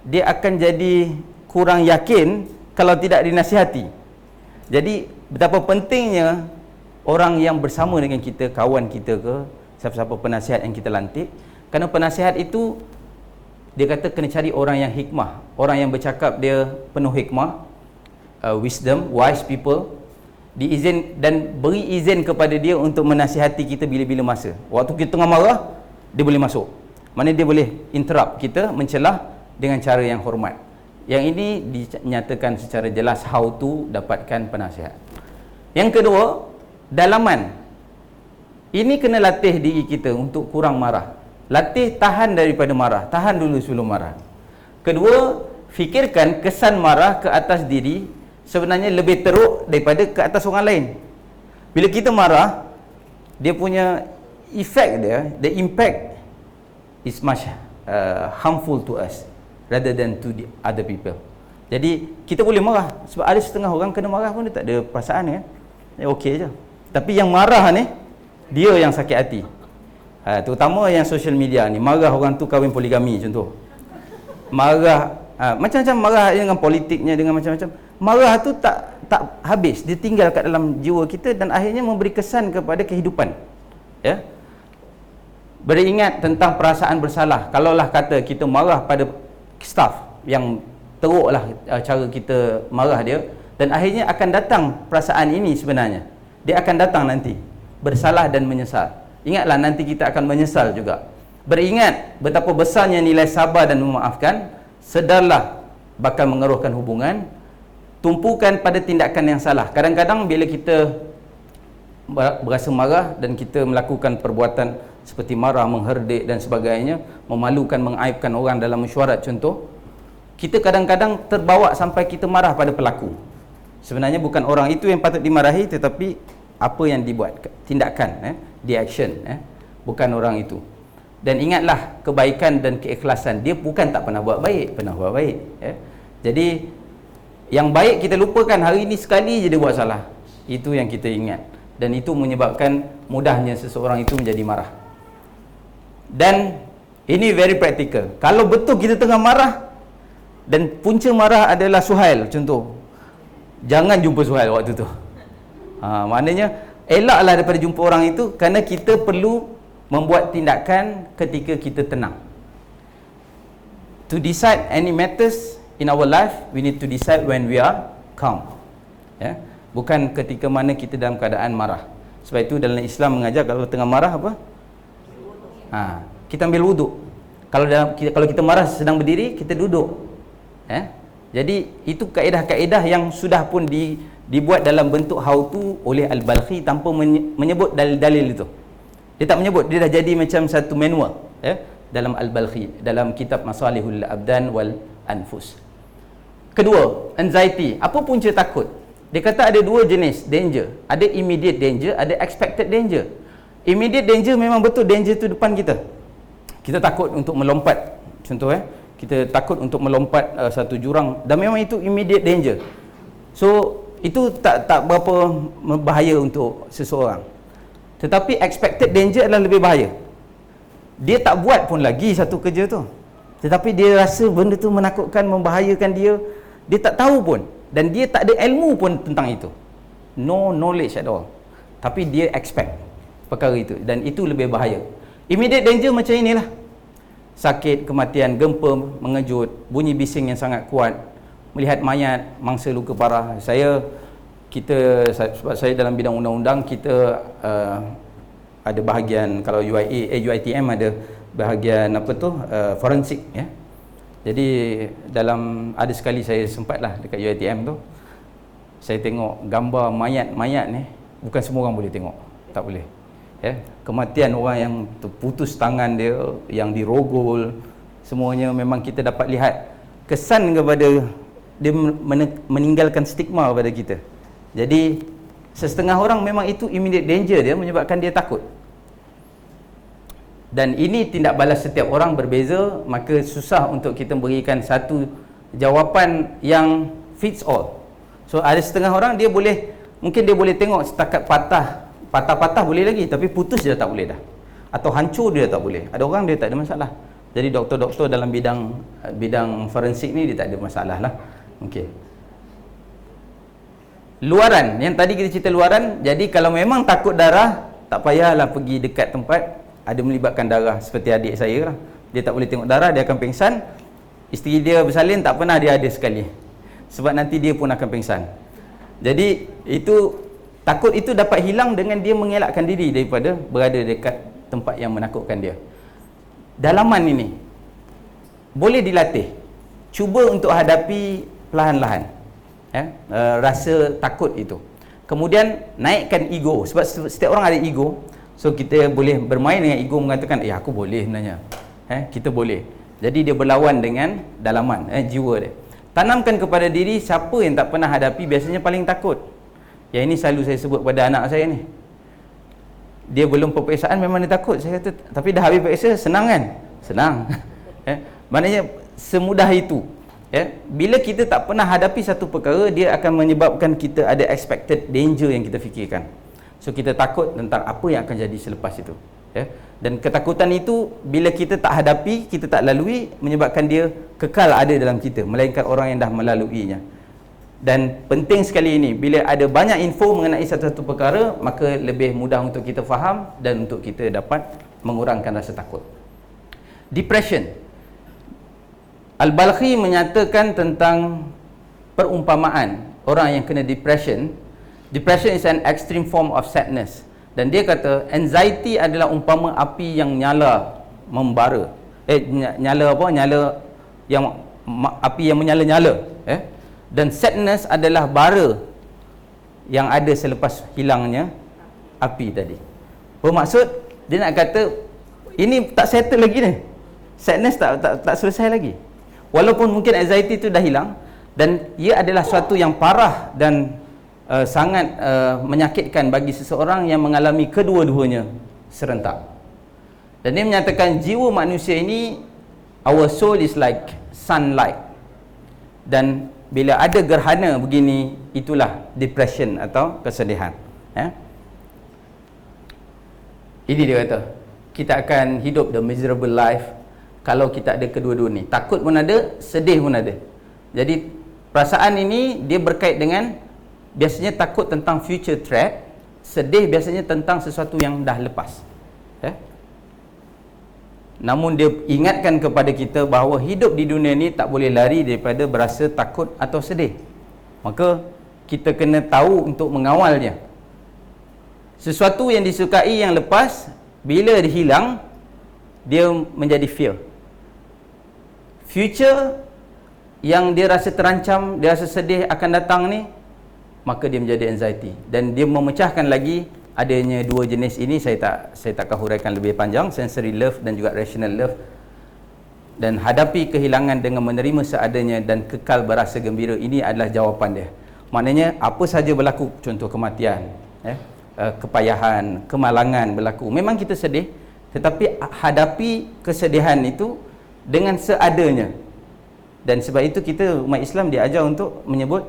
dia akan jadi kurang yakin kalau tidak dinasihati. Jadi betapa pentingnya orang yang bersama dengan kita, kawan kita ke, siapa-siapa penasihat yang kita lantik. Kerana penasihat itu, dia kata kena cari orang yang hikmah, orang yang bercakap dia penuh hikmah, wisdom, wise people, diizin dan beri izin kepada dia untuk menasihati kita bila-bila masa. Waktu kita tengah marah, dia boleh masuk. Mana dia boleh interrupt kita, mencelah dengan cara yang hormat. Yang ini dinyatakan secara jelas how to dapatkan penasihat. Yang kedua, dalaman. Ini kena latih diri kita untuk kurang marah. Latih tahan daripada marah. Tahan dulu sebelum marah. Kedua, fikirkan kesan marah ke atas diri sebenarnya lebih teruk daripada ke atas orang lain. Bila kita marah, dia punya efek dia, the impact is much harmful to us rather than to the other people. Jadi kita boleh marah, sebab ada setengah orang kena marah pun dia tak ada perasaan kan. Dia okey je. Tapi yang marah ni, dia yang sakit hati. Terutama yang social media ni, marah orang tu kahwin poligami contoh. Marah macam-macam, marah dengan politiknya, dengan macam-macam. Marah tu tak habis, dia tinggal kat dalam jiwa kita dan akhirnya memberi kesan kepada kehidupan. Ya. Beringat tentang perasaan bersalah. Kalaulah kata kita marah pada staff yang teruklah cara kita marah dia, dan akhirnya akan datang perasaan ini sebenarnya. Dia akan datang nanti, bersalah dan menyesal. Ingatlah nanti kita akan menyesal juga. Beringat betapa besarnya nilai sabar dan memaafkan. Sedarlah bakal mengeruhkan hubungan. Tumpukan pada tindakan yang salah. Kadang-kadang bila kita berasa marah dan kita melakukan perbuatan seperti marah, mengherdik dan sebagainya, memalukan, mengaibkan orang dalam mesyuarat contoh, kita kadang-kadang terbawa sampai kita marah pada pelaku. Sebenarnya bukan orang itu yang patut dimarahi, tetapi apa yang dibuat, tindakan, the action, bukan orang itu. Dan ingatlah kebaikan dan keikhlasan, dia bukan tak pernah buat baik, pernah buat baik. Jadi yang baik kita lupakan, hari ini sekali je dia buat salah. Itu yang kita ingat. Dan itu menyebabkan mudahnya seseorang itu menjadi marah. Dan ini very practical. Kalau betul kita tengah marah dan punca marah adalah Suhail contoh, jangan jumpa Suhail waktu tu. Maknanya elaklah daripada jumpa orang itu, kerana kita perlu membuat tindakan ketika kita tenang. To decide any matters in our life, we need to decide when we are calm. Bukan ketika mana kita dalam keadaan marah. Sebab itu dalam Islam mengajar kalau tengah marah apa? Kita ambil wuduk. Kalau kita marah sedang berdiri, kita duduk. Jadi itu kaedah-kaedah yang sudah pun dibuat dalam bentuk how to oleh Al-Balkhi tanpa menyebut dalil-dalil itu. Dia tak menyebut, dia dah jadi macam satu manual dalam Al-Balkhi, dalam kitab Masalihul Abdan wal Anfus. Kedua, anxiety. Apa punca takut? Dia kata ada dua jenis danger. Ada immediate danger, ada expected danger. Immediate danger memang betul, danger tu depan kita. Kita takut untuk melompat. Contoh kita takut untuk melompat satu jurang, dan memang itu immediate danger. So itu tak berapa bahaya untuk seseorang. Tetapi expected danger adalah lebih bahaya. Dia tak buat pun lagi satu kerja tu, tetapi dia rasa benda tu menakutkan, membahayakan dia. Dia tak tahu pun, dan dia tak ada ilmu pun tentang itu. No knowledge at all. Tapi dia expect perkara itu, dan itu lebih bahaya. Immediate danger macam inilah. Sakit, kematian, gempa mengejut, bunyi bising yang sangat kuat, melihat mayat, mangsa luka parah. Sebab saya dalam bidang undang-undang, kita ada bahagian, kalau UiTM ada bahagian forensik, ya. Jadi ada sekali saya sempatlah dekat UiTM tu, saya tengok gambar mayat-mayat ni. Bukan semua orang boleh tengok, tak boleh, ya. Kematian orang yang terputus tangan dia, yang dirogol, semuanya memang kita dapat lihat kesan kepada dia, meninggalkan stigma kepada kita. Jadi setengah orang memang itu immediate danger dia, menyebabkan dia takut. Dan ini tindak balas setiap orang berbeza, maka susah untuk kita berikan satu jawapan yang fits all. So ada setengah orang mungkin dia boleh tengok setakat patah boleh lagi, tapi putus dia tak boleh dah, atau hancur dia tak boleh. Ada orang dia tak ada masalah. Jadi doktor-doktor dalam bidang forensik ni dia tak ada masalah lah. Okey. Luaran, yang tadi kita cerita luaran. Jadi kalau memang takut darah, tak payahlah pergi dekat tempat ada melibatkan darah. Seperti adik saya lah, dia tak boleh tengok darah, dia akan pingsan. Isteri dia bersalin, tak pernah dia ada sekali, sebab nanti dia pun akan pingsan. Jadi takut itu dapat hilang dengan dia mengelakkan diri daripada berada dekat tempat yang menakutkan dia. Dalaman ini boleh dilatih. Cuba untuk hadapi perlahan-lahan, ya, rasa takut itu. Kemudian naikkan ego, sebab setiap orang ada ego. So kita boleh bermain dengan ego, mengatakan aku boleh sebenarnya, kita boleh. Jadi dia berlawan dengan dalaman, jiwa dia. Tanamkan kepada diri, siapa yang tak pernah hadapi biasanya paling takut. Yang ini selalu saya sebut pada anak saya ni. Dia belum peperiksaan memang dia takut. Saya kata, tapi dah habis periksa, senang kan? Senang. Maknanya semudah itu. Bila kita tak pernah hadapi satu perkara, dia akan menyebabkan kita ada expected danger yang kita fikirkan. So kita takut tentang apa yang akan jadi selepas itu. Dan ketakutan itu bila kita tak hadapi, kita tak lalui, menyebabkan dia kekal ada dalam kita, melainkan orang yang dah melaluinya. Dan penting sekali ini, bila ada banyak info mengenai satu-satu perkara, maka lebih mudah untuk kita faham dan untuk kita dapat mengurangkan rasa takut. Depression. Al-Balkhi menyatakan tentang perumpamaan orang yang kena depression. Depression is an extreme form of sadness. Dan dia kata anxiety adalah umpama api yang nyala membara. Api yang menyala-nyala. Dan sadness adalah bara yang ada selepas hilangnya api tadi. Bermaksud dia nak kata ini tak settle lagi ni. Sadness tak selesai lagi. Walaupun mungkin anxiety itu dah hilang, dan ia adalah suatu yang parah dan sangat menyakitkan bagi seseorang yang mengalami kedua-duanya serentak. Dan dia menyatakan jiwa manusia ini, our soul is like sunlight. Dan bila ada gerhana begini, itulah depression atau kesedihan. Ini dia kata, kita akan hidup the miserable life kalau kita ada kedua-dua ni. Takut pun ada, sedih pun ada. Jadi perasaan ini dia berkait dengan, biasanya takut tentang future threat, sedih biasanya tentang sesuatu yang dah lepas. Namun dia ingatkan kepada kita bahawa hidup di dunia ni tak boleh lari daripada berasa takut atau sedih. Maka kita kena tahu untuk mengawalnya. Sesuatu yang disukai yang lepas, bila dia hilang, dia menjadi fear. Future yang dia rasa terancam, dia rasa sedih akan datang ni, maka dia menjadi anxiety. Dan dia memecahkan lagi adanya dua jenis ini. Saya takkan huraikan lebih panjang, sensory love dan juga rational love. Dan hadapi kehilangan dengan menerima seadanya dan kekal berasa gembira, ini adalah jawapan dia. Maknanya apa saja berlaku, contoh kematian, kepayahan, kemalangan berlaku, memang kita sedih, tetapi hadapi kesedihan itu dengan seadanya. Dan sebab itu kita umat Islam diajar untuk menyebut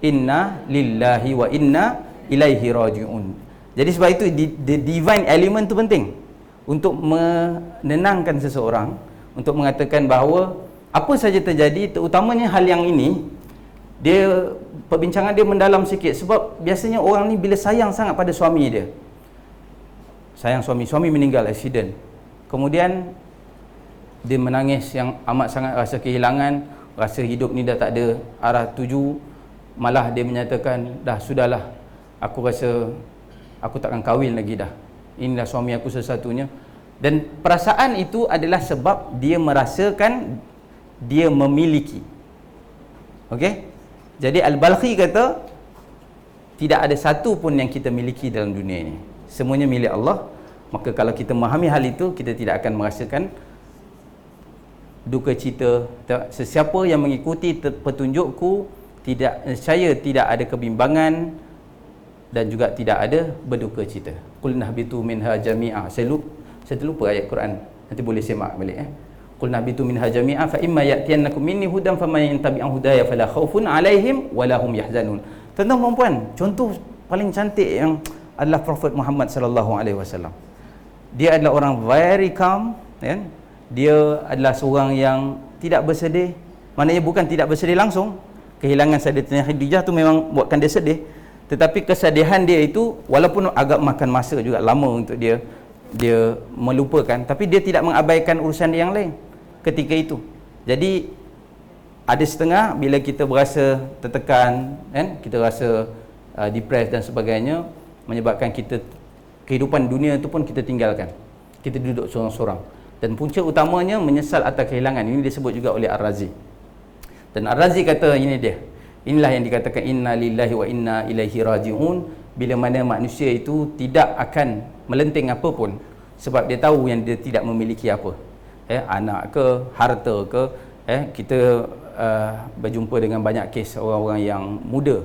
inna lillahi wa inna ilaihi raji'un. Jadi sebab itu the divine element tu penting. untuk menenangkan seseorang, untuk mengatakan bahawa apa saja terjadi, terutamanya hal yang ini, dia perbincangan dia mendalam sikit, sebab biasanya orang ni bila sayang sangat pada suami dia, sayang suami meninggal aksiden, kemudian dia menangis yang amat sangat, rasa kehilangan, rasa hidup ni dah tak ada arah tuju, malah dia menyatakan, dah sudahlah, aku rasa aku takkan kahwin lagi dah, inilah suami aku sesatunya. Dan perasaan itu adalah sebab dia merasakan dia memiliki. Okey? Jadi Al-Balkhi kata, tidak ada satu pun yang kita miliki dalam dunia ini, semuanya milik Allah. Maka kalau kita memahami hal itu, kita tidak akan merasakan duka cita. Sesiapa yang mengikuti petunjukku, saya tidak ada kebimbangan dan juga tidak ada berduka cita. Qul nahbitu minha jami'a. Saya terlupa ayat Quran, nanti boleh semak balik. Qul nahbitu minha jami'a fa imma ya'tiyannakum minni hudan faman yattabi' hudaya fala khaufun 'alaihim wa lahum yahzanun. Tuan-tuan dan puan, contoh paling cantik yang adalah Prophet Muhammad sallallahu alaihi wasallam. Dia adalah orang very calm, kan? Dia adalah seorang yang tidak bersedih. Maknanya bukan tidak bersedih langsung. Kehilangan Sayyidatina Khadijah tu memang buatkan dia sedih. Tetapi kesedihan dia itu, walaupun agak makan masa juga lama untuk dia melupakan, tapi dia tidak mengabaikan urusan dia yang lain ketika itu. Jadi ada setengah bila kita berasa tertekan, kan? Kita rasa depressed dan sebagainya, menyebabkan kita kehidupan dunia itu pun kita tinggalkan. Kita duduk sorang-sorang. Dan punca utamanya menyesal atas kehilangan. Ini disebut juga oleh Ar-Razi. Dan Ar-Razi kata ini dia. Inilah yang dikatakan inna lillahi wa inna ilaihi raji'un. Bila mana manusia itu tidak akan melenting apa pun, sebab dia tahu yang dia tidak memiliki apa. Anak ke, harta ke. Kita berjumpa dengan banyak kes orang-orang yang muda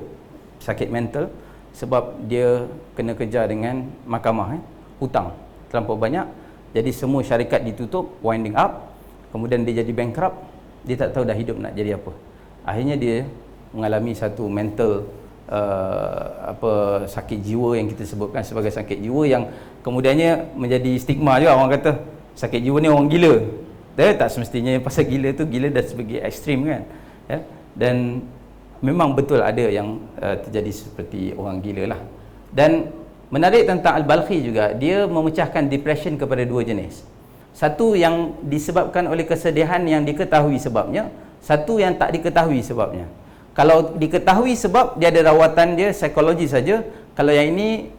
sakit mental sebab dia kena kejar dengan mahkamah, hutang terlampau banyak. Jadi semua syarikat ditutup, winding up, kemudian dia jadi bankrupt, dia tak tahu dah hidup nak jadi apa. Akhirnya dia mengalami satu mental sakit jiwa yang kita sebutkan sebagai sakit jiwa, yang kemudiannya menjadi stigma juga. Orang kata sakit jiwa ni orang gila. Tak semestinya pasal gila tu, gila dah sebagai ekstrim kan. Dan memang betul ada yang terjadi seperti orang gila lah. Dan menarik tentang Al-Balkhi juga, dia memecahkan depression kepada dua jenis. Satu yang disebabkan oleh kesedihan yang diketahui sebabnya, satu yang tak diketahui sebabnya. Kalau diketahui sebab, dia ada rawatan dia, psikologi saja. Kalau yang ini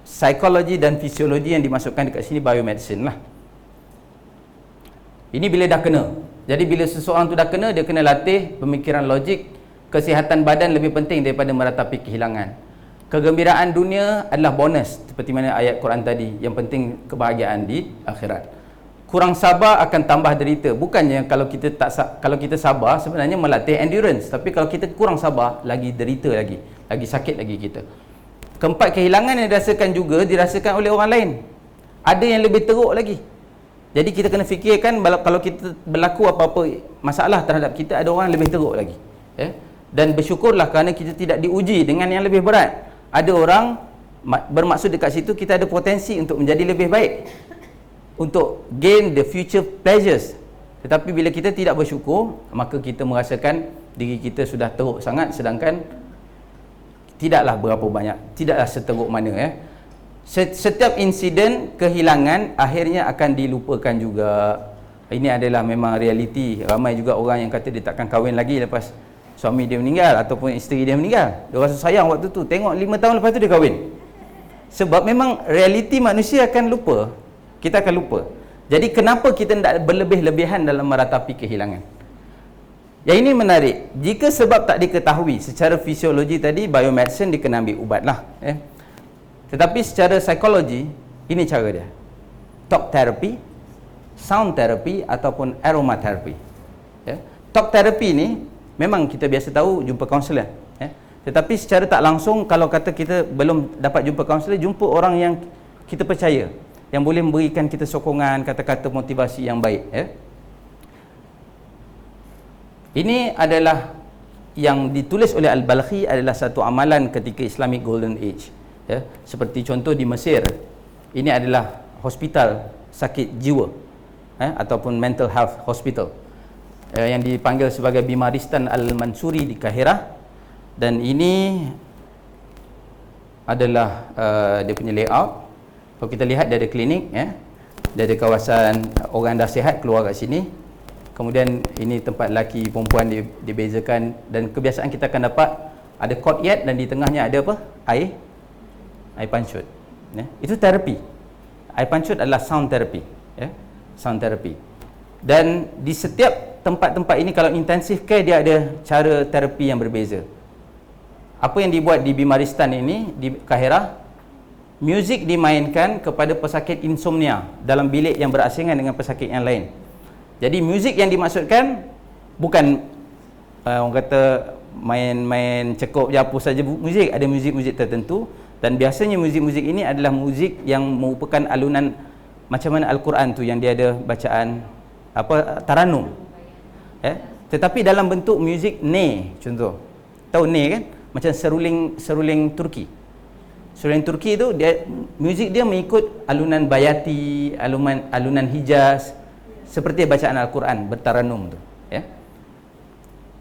psikologi dan fisiologi yang dimasukkan dekat sini, biomedicine lah. Ini bila dah kena. Jadi bila seseorang tu dah kena, dia kena latih pemikiran logik. Kesihatan badan lebih penting daripada meratapi kehilangan. Kegembiraan dunia adalah bonus, seperti mana ayat Quran tadi. Yang penting kebahagiaan di akhirat. Kurang sabar akan tambah derita. Bukannya kalau kita sabar sebenarnya melatih endurance, tapi kalau kita kurang sabar, lagi derita lagi sakit lagi kita. Keempat, kehilangan yang dirasakan juga dirasakan oleh orang lain. Ada yang lebih teruk lagi. Jadi kita kena fikirkan, kalau kita berlaku apa-apa masalah terhadap kita, ada orang yang lebih teruk lagi. Dan bersyukurlah kerana kita tidak diuji dengan yang lebih berat. Ada orang bermaksud dekat situ kita ada potensi untuk menjadi lebih baik, untuk gain the future pleasures. Tetapi bila kita tidak bersyukur, maka kita merasakan diri kita sudah teruk sangat, sedangkan tidaklah berapa banyak, tidaklah seteruk mana. Setiap insiden kehilangan akhirnya akan dilupakan juga. Ini adalah memang realiti. Ramai juga orang yang kata dia takkan kahwin lagi lepas suami dia meninggal ataupun isteri dia meninggal. Dia rasa sayang waktu tu, tengok 5 tahun lepas tu dia kahwin. Sebab memang realiti manusia akan lupa. Kita akan lupa. Jadi kenapa kita tidak berlebih-lebihan dalam meratapi kehilangan? Yang ini menarik. Jika sebab tak diketahui secara fisiologi tadi, biomedicine dia kena ambil ubat lah. Tetapi secara psikologi, ini cara dia. Talk therapy, sound therapy ataupun aromatherapy. Talk therapy ni memang kita biasa tahu jumpa kaunselor. Tetapi secara tak langsung, kalau kata kita belum dapat jumpa kaunselor, jumpa orang yang kita percaya, yang boleh memberikan kita sokongan, kata-kata motivasi yang baik. Ini adalah yang ditulis oleh Al-Balkhi, adalah satu amalan ketika Islamic Golden Age. Seperti contoh di Mesir, ini adalah hospital sakit jiwa, ataupun mental health hospital, yang dipanggil sebagai Bimaristan Al-Mansuri di Kahirah. Dan ini adalah dia punya layout. Kalau kita lihat, dia ada klinik, dia ada kawasan orang dah sihat keluar kat sini. Kemudian ini tempat lelaki perempuan dibezakan, dan kebiasaan kita akan dapat ada courtyard dan di tengahnya ada apa? Air pancut. Itu terapi. Air pancut adalah sound therapy, sound therapy. Dan di setiap tempat-tempat ini, kalau intensive care, dia ada cara terapi yang berbeza. Apa yang dibuat di Bimaristan ini di Kahirah, muzik dimainkan kepada pesakit insomnia dalam bilik yang berasingan dengan pesakit yang lain. Jadi muzik yang dimaksudkan bukan orang kata main-main cekup je apa saja muzik, ada muzik-muzik tertentu. Dan biasanya muzik-muzik ini adalah muzik yang merupakan alunan macam mana Al-Quran tu, yang dia ada bacaan taranum, tetapi dalam bentuk muzik ney. Contoh, tahu ney kan, macam seruling Turki. Seruling Turki tu dia muzik dia mengikut alunan bayati, alunan Hijaz, seperti bacaan Al-Quran bertaranum tu,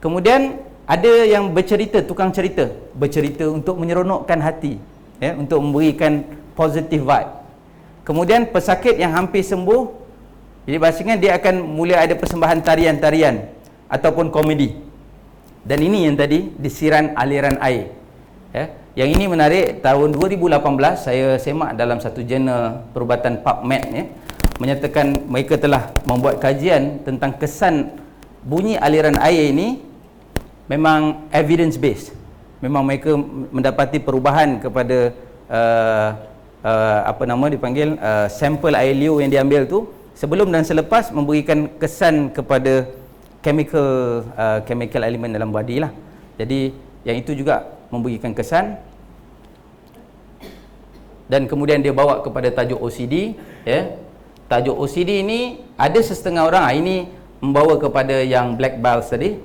Kemudian ada yang bercerita, tukang cerita bercerita untuk menyeronokkan hati, untuk memberikan positive vibe. Kemudian pesakit yang hampir sembuh, jadi biasanya dia akan mula ada persembahan tarian-tarian ataupun komedi. Dan ini yang tadi disiran aliran air, Yang ini menarik. Tahun 2018 saya semak dalam satu jurnal perubatan PubMed, menyatakan mereka telah membuat kajian tentang kesan bunyi aliran air ini memang evidence based. Memang mereka mendapati perubahan kepada dipanggil sampel air liur yang diambil tu sebelum dan selepas, memberikan kesan kepada chemical elemen dalam body lah. Jadi yang itu juga memberikan kesan. Dan kemudian dia bawa kepada tajuk OCD, Tajuk OCD ini ada setengah orang, ini membawa kepada yang black belt tadi,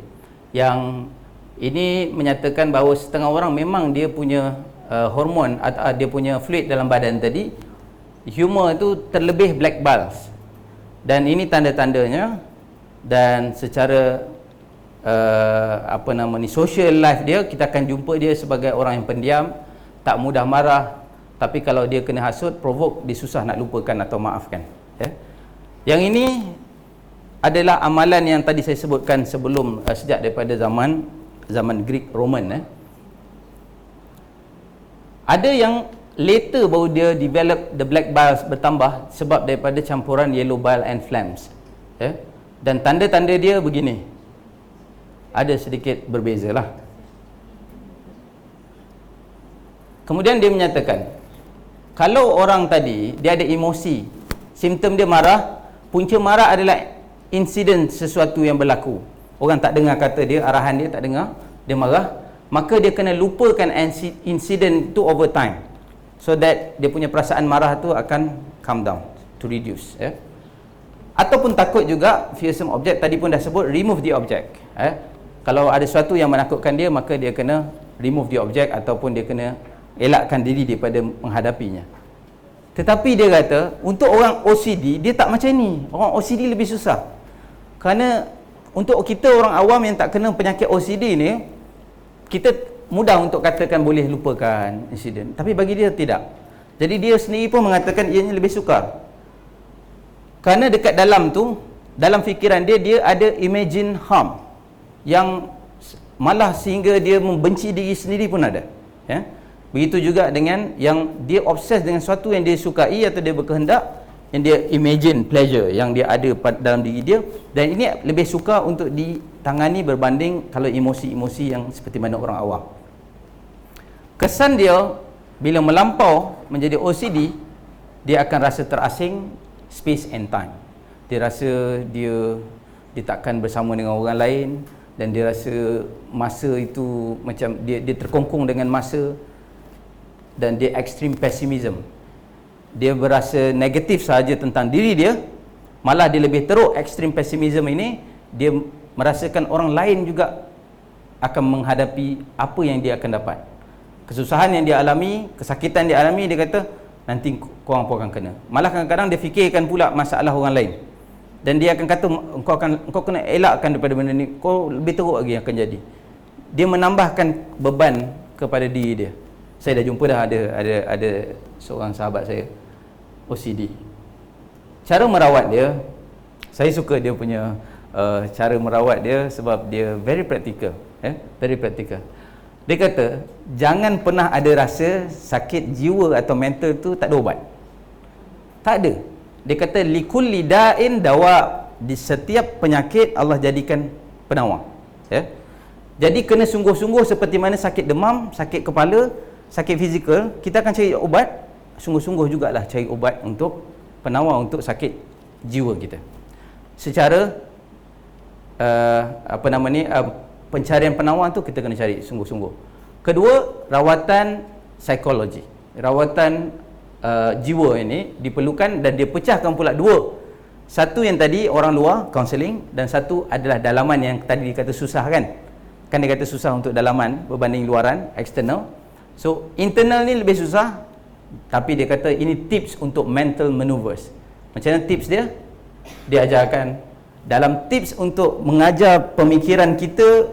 yang ini menyatakan bahawa setengah orang memang dia punya hormon atau dia punya fluid dalam badan tadi, humor itu terlebih black belt. Dan ini tanda-tandanya. Dan secara social life dia, kita akan jumpa dia sebagai orang yang pendiam, tak mudah marah, tapi kalau dia kena hasut, provoke, dia susah nak lupakan atau maafkan. Yang ini adalah amalan yang tadi saya sebutkan sebelum, sejak daripada zaman Greek Roman. Ada yang later baru dia develop the black biles bertambah sebab daripada campuran yellow bile and phlegms. Dan tanda-tanda dia begini, ada sedikit berbezalah. Kemudian dia menyatakan, kalau orang tadi dia ada emosi, simptom dia marah, punca marah adalah insiden sesuatu yang berlaku. Orang tak dengar kata dia, arahan dia tak dengar, dia marah, maka dia kena lupakan insiden tu over time, so that dia punya perasaan marah tu akan calm down, to reduce. Ataupun takut juga, fearsome object, tadi pun dah sebut, remove the object. Kalau ada sesuatu yang menakutkan dia, maka dia kena remove the object, ataupun dia kena elakkan diri daripada menghadapinya. Tetapi dia kata, untuk orang OCD, dia tak macam ni. Orang OCD lebih susah. Kerana untuk kita orang awam yang tak kena penyakit OCD ni, kita mudah untuk katakan boleh lupakan insiden. Tapi bagi dia tidak. Jadi dia sendiri pun mengatakan ianya lebih sukar. Kerana dekat dalam tu, dalam fikiran dia, dia ada imagine harm yang malah sehingga dia membenci diri sendiri pun ada. Begitu juga dengan yang dia obses dengan sesuatu yang dia sukai atau dia berkehendak, yang dia imagine pleasure yang dia ada dalam diri dia, dan ini lebih suka untuk ditangani berbanding kalau emosi-emosi yang seperti mana orang awam. Kesan dia bila melampau menjadi OCD, dia akan rasa terasing space and time. Dia rasa dia takkan bersama dengan orang lain, dan dia rasa masa itu macam dia terkongkong dengan masa, dan dia extreme pessimism. Dia berasa negatif sahaja tentang diri dia, malah dia lebih teruk extreme pessimism ini, dia merasakan orang lain juga akan menghadapi apa yang dia akan dapat. Kesusahan yang dia alami, kesakitan dia alami, dia kata nanti korang pun akan kena. Malah kadang-kadang dia fikirkan pula masalah orang lain. Dan dia akan kata kau kena elakkan daripada benda ni, kau lebih teruk lagi yang akan jadi. Dia menambahkan beban kepada diri dia. Saya dah jumpa dah ada seorang sahabat saya OCD. Cara merawat dia, saya suka dia punya cara merawat dia sebab dia very practical, very practical. Dia kata jangan pernah ada rasa sakit jiwa atau mental tu tak ada ubat. Tak ada. Dia kata likulli da'in dawa, di setiap penyakit Allah jadikan penawar. Jadi kena sungguh-sungguh, seperti mana sakit demam, sakit kepala, sakit fizikal, kita akan cari ubat, sungguh-sungguh jugalah cari ubat untuk penawar untuk sakit jiwa kita. Secara pencarian penawar tu kita kena cari sungguh-sungguh. Kedua, rawatan psikologi. Rawatan jiwa ini diperlukan, dan dia pecahkan pula dua. Satu yang tadi orang luar, counselling, dan satu adalah dalaman yang tadi dikata susah kan. Kan dia kata susah untuk dalaman berbanding luaran, external. So, internal ni lebih susah, tapi dia kata ini tips untuk mental maneuvers. Macam mana tips dia? Dia ajarkan dalam tips untuk mengajar pemikiran kita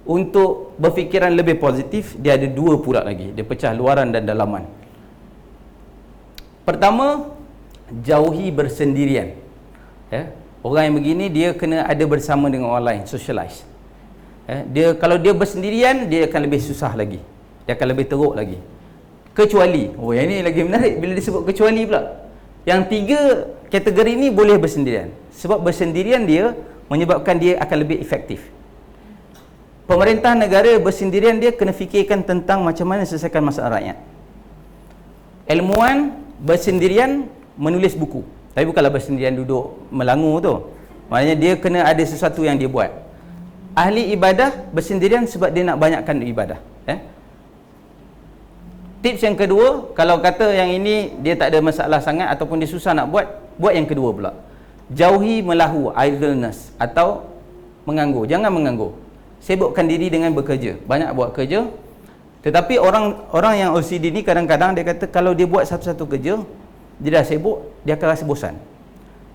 untuk berfikiran lebih positif, dia ada dua pula lagi. Dia pecah luaran dan dalaman. Pertama, jauhi bersendirian. Orang yang begini dia kena ada bersama dengan orang lain, socialize. Dia kalau dia bersendirian, dia akan lebih susah lagi. Dia akan lebih teruk lagi. Kecuali, yang ini lagi menarik bila disebut kecuali pula. Yang tiga kategori ini boleh bersendirian. Sebab bersendirian dia menyebabkan dia akan lebih efektif. Pemerintah negara bersendirian dia kena fikirkan tentang macam mana selesaikan masalah rakyat. Ilmuwan bersendirian menulis buku, tapi bukanlah bersendirian duduk melangu tu. Maknanya dia kena ada sesuatu yang dia buat. Ahli ibadah bersendirian sebab dia nak banyakkan ibadah. Tips yang kedua, kalau kata yang ini dia tak ada masalah sangat ataupun dia susah nak buat yang kedua pula. Jauhi melahu, idleness, atau menganggur. Jangan menganggur. Sibukkan diri dengan bekerja. Banyak buat kerja. Tetapi orang yang OCD ni kadang-kadang dia kata kalau dia buat satu-satu kerja, dia dah sibuk, dia akan rasa bosan.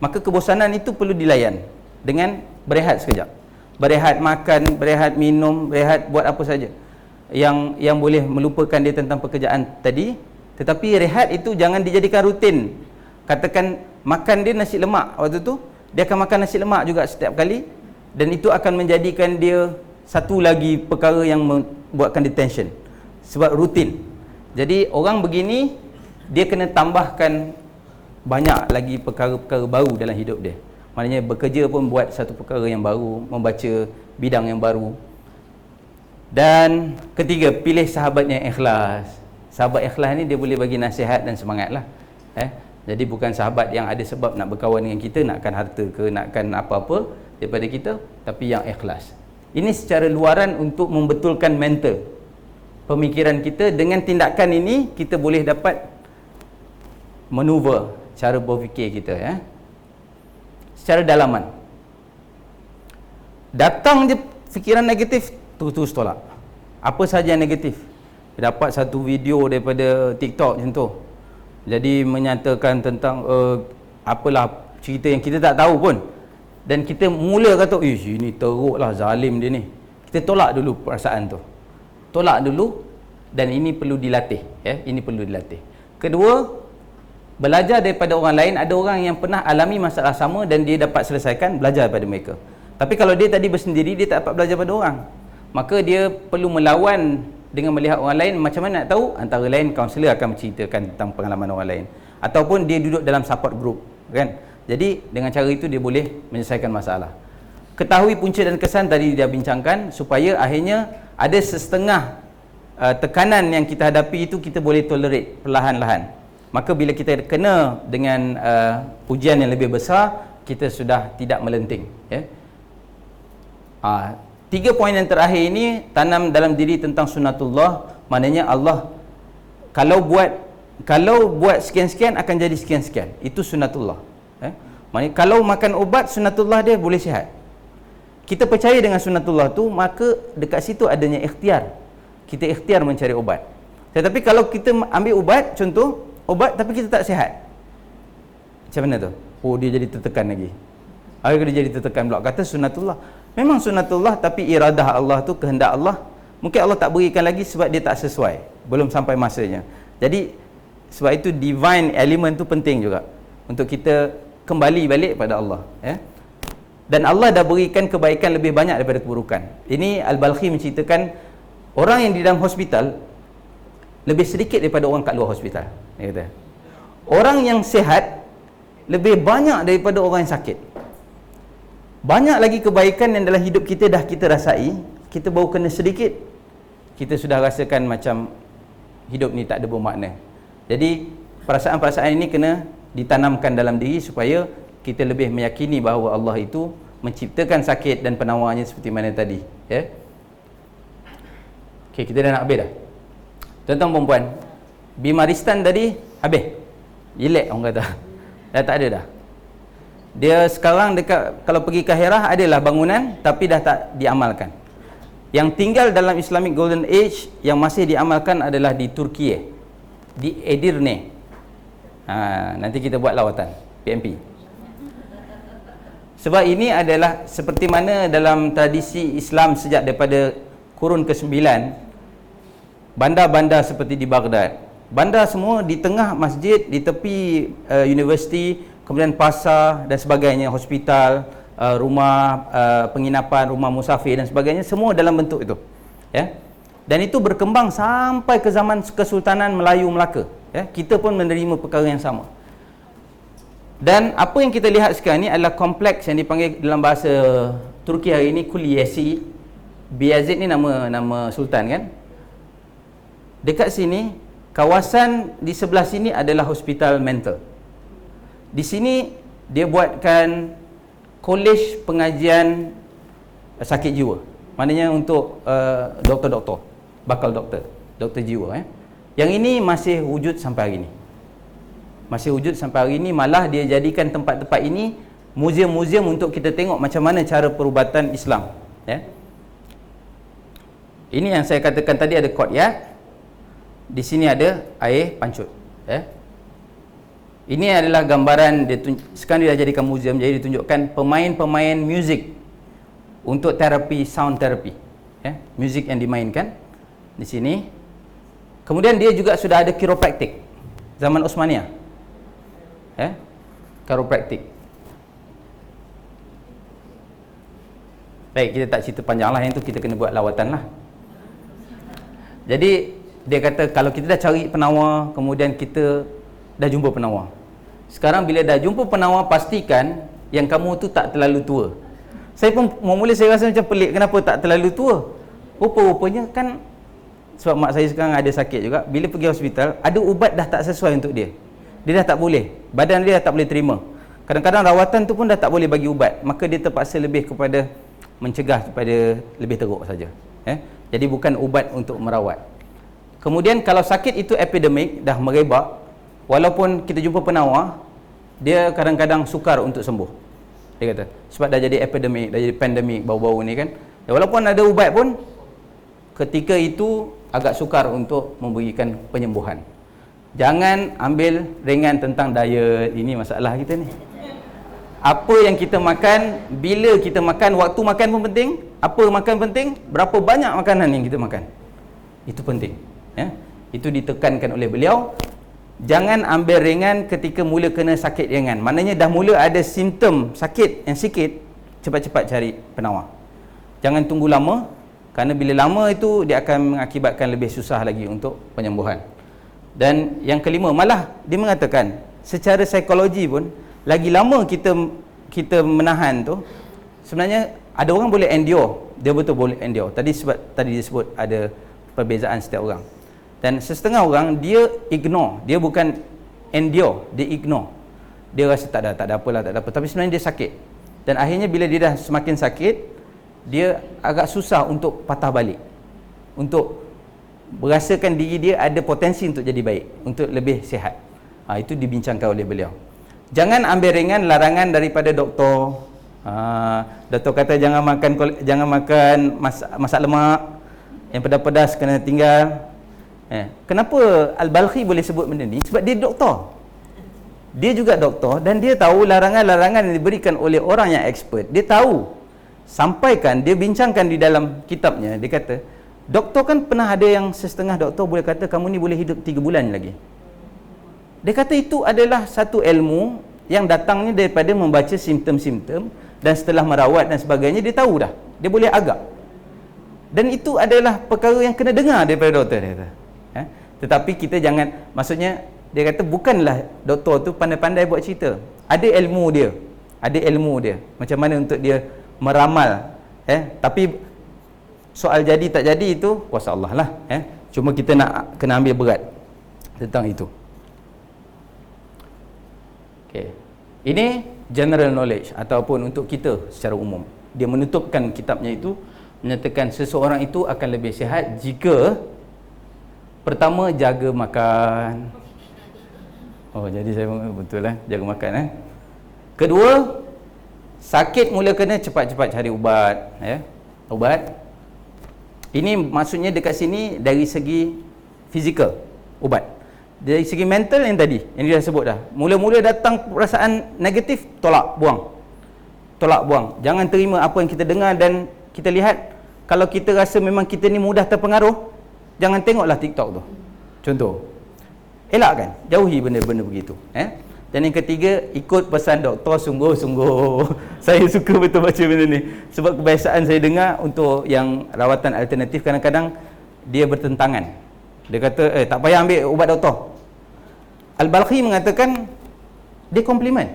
Maka kebosanan itu perlu dilayan dengan berehat sekejap. Berehat makan, berehat minum, berehat buat apa saja yang boleh melupakan dia tentang pekerjaan tadi. Tetapi rehat itu jangan dijadikan rutin. Katakan makan dia nasi lemak waktu tu, dia akan makan nasi lemak juga setiap kali, dan itu akan menjadikan dia satu lagi perkara yang membuatkan dia tension. Sebab rutin. Jadi orang begini dia kena tambahkan banyak lagi perkara-perkara baru dalam hidup dia. Maknanya bekerja pun buat satu perkara yang baru, membaca bidang yang baru. Dan ketiga, pilih sahabat yang ikhlas. Sahabat ikhlas ni dia boleh bagi nasihat dan semangat lah. Jadi bukan sahabat yang ada sebab nak berkawan dengan kita, nakkan harta ke, nakkan apa-apa daripada kita, tapi yang ikhlas. Ini secara luaran untuk membetulkan mental pemikiran kita. Dengan tindakan ini kita boleh dapat manuver cara berfikir kita. Secara dalaman, datang je fikiran negatif, terus tolak. Apa saja yang negatif. Dapat satu video daripada TikTok macam tu, jadi menyatakan tentang apalah cerita yang kita tak tahu pun, dan kita mula kata ini teruk lah, zalim dia ni. Kita tolak dulu perasaan tu, tolak dulu. Dan ini perlu dilatih. Ini perlu dilatih. Kedua, belajar daripada orang lain. Ada orang yang pernah alami masalah sama dan dia dapat selesaikan, belajar daripada mereka. Tapi kalau dia tadi bersendiri, dia tak dapat belajar daripada orang. Maka dia perlu melawan dengan melihat orang lain. Macam mana nak tahu? Antara lain kaunselor akan menceritakan tentang pengalaman orang lain, ataupun dia duduk dalam support group, kan? Jadi dengan cara itu dia boleh menyelesaikan masalah. Ketahui punca dan kesan tadi dia bincangkan, supaya akhirnya ada setengah tekanan yang kita hadapi itu kita boleh tolerate perlahan-lahan. Maka bila kita kena dengan ujian yang lebih besar, kita sudah tidak melenting. 3 poin yang terakhir ini tanam dalam diri tentang sunnatullah. Maknanya Allah kalau buat sekian-sekian akan jadi sekian-sekian. Itu sunnatullah. Maknanya kalau makan ubat, sunnatullah dia boleh sihat. Kita percaya dengan sunnatullah tu, maka dekat situ adanya ikhtiar. Kita ikhtiar mencari ubat. Tetapi kalau kita ambil ubat, contoh ubat tapi kita tak sihat. Macam mana tu? Oh, dia jadi tertekan lagi. Dia jadi tertekan pula. Kata sunnatullah. Memang sunnatullah, tapi iradah Allah tu, kehendak Allah. Mungkin Allah tak berikan lagi sebab dia tak sesuai. Belum sampai masanya. Jadi, sebab itu divine element tu penting juga. Untuk kita kembali balik pada Allah. Ya? Dan Allah dah berikan kebaikan lebih banyak daripada keburukan. Ini Al-Balkhi menceritakan, orang yang di dalam hospital, lebih sedikit daripada orang kat luar hospital. Dia kata. Orang yang sihat, lebih banyak daripada orang yang sakit. Banyak lagi kebaikan yang dalam hidup kita dah kita rasai, kita baru kena sedikit, kita sudah rasakan macam hidup ni tak ada bermakna. Jadi perasaan-perasaan ini kena ditanamkan dalam diri supaya kita lebih meyakini bahawa Allah itu menciptakan sakit dan penawarnya seperti mana tadi. Ya? Okay, kita dah nak habis dah. Tuan-tuan perempuan, Bimaristan tadi habis. Jelek orang kata. Dah tak ada dah. Dia sekarang dekat, kalau pergi ke Akhirah adalah bangunan tapi dah tak diamalkan. Yang tinggal dalam Islamic Golden Age yang masih diamalkan adalah di Turki, di Edirne. Nanti kita buat lawatan PMP. Sebab ini adalah seperti mana dalam tradisi Islam sejak daripada kurun ke-9, bandar-bandar seperti di Baghdad, bandar semua di tengah masjid, di tepi universiti, kemudian pasar dan sebagainya, hospital, rumah penginapan, rumah musafir dan sebagainya, semua dalam bentuk itu. Ya. Dan itu berkembang sampai ke zaman Kesultanan Melayu Melaka. Ya. Kita pun menerima perkara yang sama. Dan apa yang kita lihat sekarang ni adalah kompleks yang dipanggil dalam bahasa Turki hari ini Kulliyesi. Beyazid ni nama sultan kan. Dekat sini, kawasan di sebelah sini adalah hospital mental. Di sini dia buatkan kolej pengajian sakit jiwa. Maknanya untuk doktor-doktor, bakal doktor jiwa. Yang ini masih wujud sampai hari ini. Masih wujud sampai hari ini, malah dia jadikan tempat-tempat ini muzium-muzium untuk kita tengok macam mana cara perubatan Islam. Ya. Ini yang saya katakan tadi, ada courtyard. Di sini ada air pancut. Ya. Ini adalah gambaran, sekarang dia dah jadikan muzium, jadi ditunjukkan pemain-pemain muzik untuk terapi, sound therapy. Ya, muzik yang dimainkan di sini. Kemudian dia juga sudah ada chiropractic zaman Osmania. Ya, chiropractic. Baik, kita tak cerita panjang lah, yang tu kita kena buat lawatan lah. Jadi dia kata kalau kita dah cari penawar, kemudian kita dah jumpa penawar. Sekarang bila dah jumpa penawar, pastikan yang kamu tu tak terlalu tua. Saya pun mula saya rasa macam pelik, kenapa tak terlalu tua? Rupa-rupanya kan sebab mak saya sekarang ada sakit juga. Bila pergi hospital, ada ubat dah tak sesuai untuk dia. Dia dah tak boleh, badan dia dah tak boleh terima. Kadang-kadang rawatan tu pun dah tak boleh bagi ubat, maka dia terpaksa lebih kepada mencegah supaya lebih teruk saja. Jadi bukan ubat untuk merawat. Kemudian kalau sakit itu epidemik, dah merebak, walaupun kita jumpa penawar, dia kadang-kadang sukar untuk sembuh. Dia kata, sebab dah jadi epidemik, dah jadi pandemik bau-bau ni kan. Dan walaupun ada ubat pun, ketika itu agak sukar untuk memberikan penyembuhan. Jangan ambil ringan tentang diet, ini masalah kita ni. Apa yang kita makan, bila kita makan, waktu makan pun penting. Apa makan penting, berapa banyak makanan yang kita makan. Itu penting. Ya? Itu ditekankan oleh beliau. Jangan ambil ringan ketika mula kena sakit ringan. Maknanya dah mula ada simptom sakit yang sikit, cepat-cepat cari penawar. Jangan tunggu lama, kerana bila lama itu dia akan mengakibatkan lebih susah lagi untuk penyembuhan. Dan yang kelima, malah dia mengatakan secara psikologi pun, lagi lama kita menahan tu, sebenarnya ada orang boleh endure, dia betul boleh endure. Tadi disebut ada perbezaan setiap orang. Dan setengah orang dia ignore, dia bukan endure, dia ignore. Dia rasa tak ada apalah, tak ada apa. Tapi sebenarnya dia sakit. Dan akhirnya bila dia dah semakin sakit, dia agak susah untuk patah balik. Untuk berasakan diri dia ada potensi untuk jadi baik, untuk lebih sihat. Itu dibincangkan oleh beliau. Jangan ambil ringan larangan daripada doktor. Doktor kata jangan makan masak lemak, yang pedas-pedas kena tinggal. Kenapa Al-Balkhi boleh sebut benda ni? Sebab dia doktor. Dia juga doktor dan dia tahu larangan-larangan yang diberikan oleh orang yang expert. Dia tahu. Sampaikan, dia bincangkan di dalam kitabnya. Dia kata, doktor kan pernah ada yang setengah doktor boleh kata kamu ni boleh hidup 3 bulan lagi. Dia kata itu adalah satu ilmu yang datangnya daripada membaca simptom-simptom dan setelah merawat dan sebagainya dia tahu dah. Dia boleh agak. Dan itu adalah perkara yang kena dengar daripada doktor dia kata. Tetapi kita jangan, maksudnya dia kata bukanlah doktor tu pandai-pandai buat cerita. Ada ilmu dia. Ada ilmu dia. Macam mana untuk dia meramal. Tapi soal jadi tak jadi itu kuasa Allah lah. Cuma kita nak kena ambil berat tentang itu. Okay. Ini general knowledge ataupun untuk kita secara umum. Dia menutupkan kitabnya itu menyatakan seseorang itu akan lebih sihat jika pertama jaga makan. Jadi saya betul lah jaga makan. Kedua, sakit mula kena cepat-cepat cari ubat. Ubat. Ini maksudnya dekat sini dari segi fizikal, ubat. Dari segi mental yang tadi, yang dia dah sebut dah. Mula-mula datang perasaan negatif, tolak, buang. Tolak, buang. Jangan terima apa yang kita dengar dan kita lihat. Kalau kita rasa memang kita ni mudah terpengaruh, jangan tengoklah TikTok tu. Contoh. Elakkan, jauhi benda-benda begitu. Dan yang ketiga, ikut pesan doktor sungguh-sungguh. Saya suka betul baca benda ni. Sebab kebiasaan saya dengar untuk yang rawatan alternatif, kadang-kadang dia bertentangan. Dia kata, tak payah ambil ubat doktor. Al-Balkhi mengatakan, dia komplimen.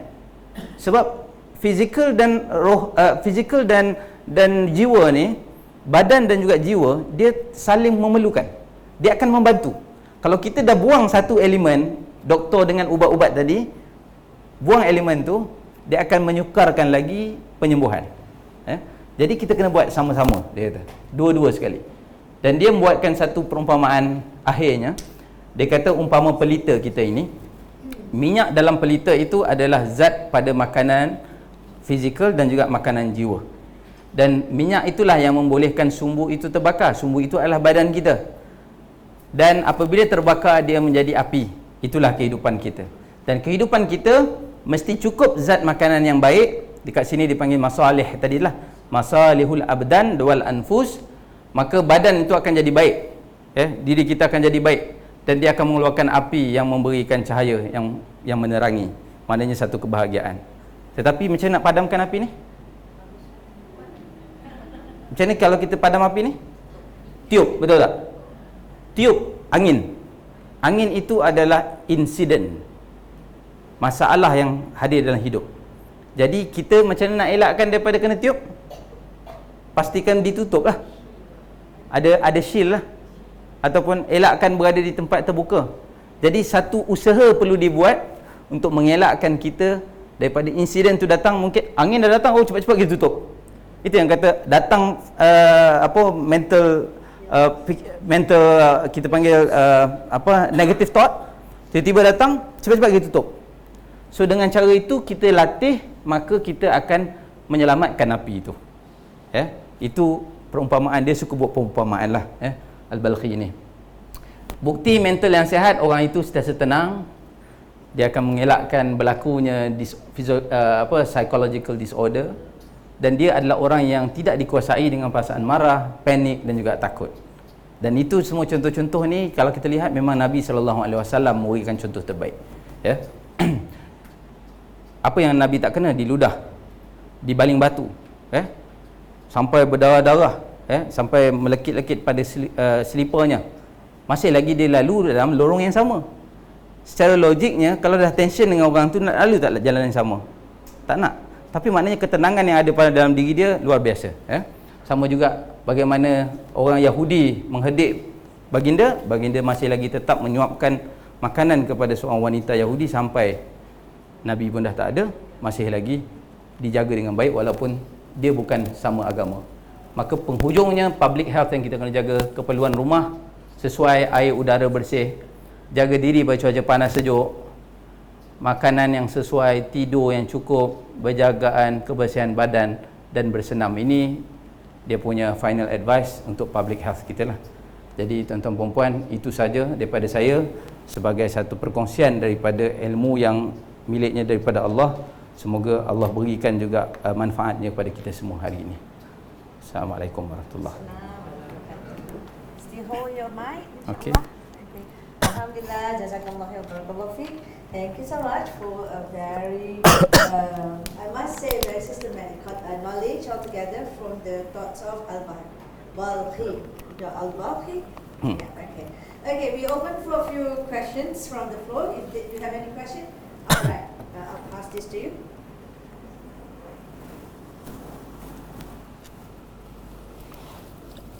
Sebab fizikal dan roh, fizikal dan jiwa ni, badan dan juga jiwa, dia saling memerlukan. Dia akan membantu. Kalau kita dah buang satu elemen, doktor dengan ubat-ubat tadi, buang elemen tu, dia akan menyukarkan lagi penyembuhan. Jadi kita kena buat sama-sama, dia kata. Dua-dua sekali. Dan dia membuatkan satu perumpamaan akhirnya. Dia kata umpama pelita kita ini, minyak dalam pelita itu adalah zat pada makanan fizikal dan juga makanan jiwa. Dan minyak itulah yang membolehkan sumbu itu terbakar. Sumbu itu adalah badan kita. Dan apabila terbakar, dia menjadi api. Itulah kehidupan kita. Dan kehidupan kita mesti cukup zat makanan yang baik. Dekat sini dipanggil masalih tadilah. Masalihul abdan wal anfus. Maka badan itu akan jadi baik. Diri kita akan jadi baik. Dan dia akan mengeluarkan api yang memberikan cahaya yang menerangi. Maknanya satu kebahagiaan. Tetapi macam nak padamkan api ni? Macam ni kalau kita padam api ni? Tiup, betul tak? Tiup angin. Angin itu adalah insiden, masalah yang hadir dalam hidup. Jadi kita macam mana nak elakkan daripada kena tiup? Pastikan ditutup lah. Ada shield lah. Ataupun elakkan berada di tempat terbuka. Jadi satu usaha perlu dibuat untuk mengelakkan kita daripada insiden tu datang. Mungkin angin dah datang, cepat-cepat kita tutup. Itu yang kata datang mental kita panggil negative thought, tiba-tiba datang, cepat-cepat kita tutup. So dengan cara itu kita latih, maka kita akan menyelamatkan api itu. Itu perumpamaan. Dia suka buat perumpamaan lah, Al-Balkhi ini. Bukti mental yang sihat, orang itu sentiasa tenang. Dia akan mengelakkan berlakunya psychological disorder. Dan dia adalah orang yang tidak dikuasai dengan perasaan marah, panik dan juga takut. Dan itu semua contoh-contoh ni kalau kita lihat memang Nabi SAW memberikan contoh terbaik. Apa yang Nabi tak kena? Diludah, dibaling batu, sampai berdarah-darah, sampai melekit-lekit pada selipernya. Masih lagi dia lalu dalam lorong yang sama. Secara logiknya kalau dah tension dengan orang tu, nak lalu tak jalan yang sama? Tak nak. Tapi maknanya ketenangan yang ada pada dalam diri dia luar biasa. Sama juga bagaimana orang Yahudi menghedik baginda masih lagi tetap menyuapkan makanan kepada seorang wanita Yahudi sampai Nabi pun dah tak ada, masih lagi dijaga dengan baik walaupun dia bukan sama agama. Maka penghujungnya public health yang kita kena jaga, keperluan rumah sesuai air udara bersih, jaga diri pada cuaca panas sejuk, makanan yang sesuai, tidur yang cukup, berjagaan kebersihan badan dan bersenam. Ini dia punya final advice untuk public health kita lah. Jadi tuan-tuan perempuan, itu saja daripada saya sebagai satu perkongsian daripada ilmu yang miliknya daripada Allah. Semoga Allah berikan juga manfaatnya kepada kita semua hari ini. Assalamualaikum warahmatullahi wabarakatuh. Still hold your mic, Okay. okay. Alhamdulillah, jazakallah khair, barakallahu fiik. Thank you so much for a very, I must say, very systematic knowledge altogether from the thoughts of Al-Balkhi. Al-Balkhi? Yeah, okay. Okay, we open for a few questions from the floor. If you have any question, all right, I'll pass this to you.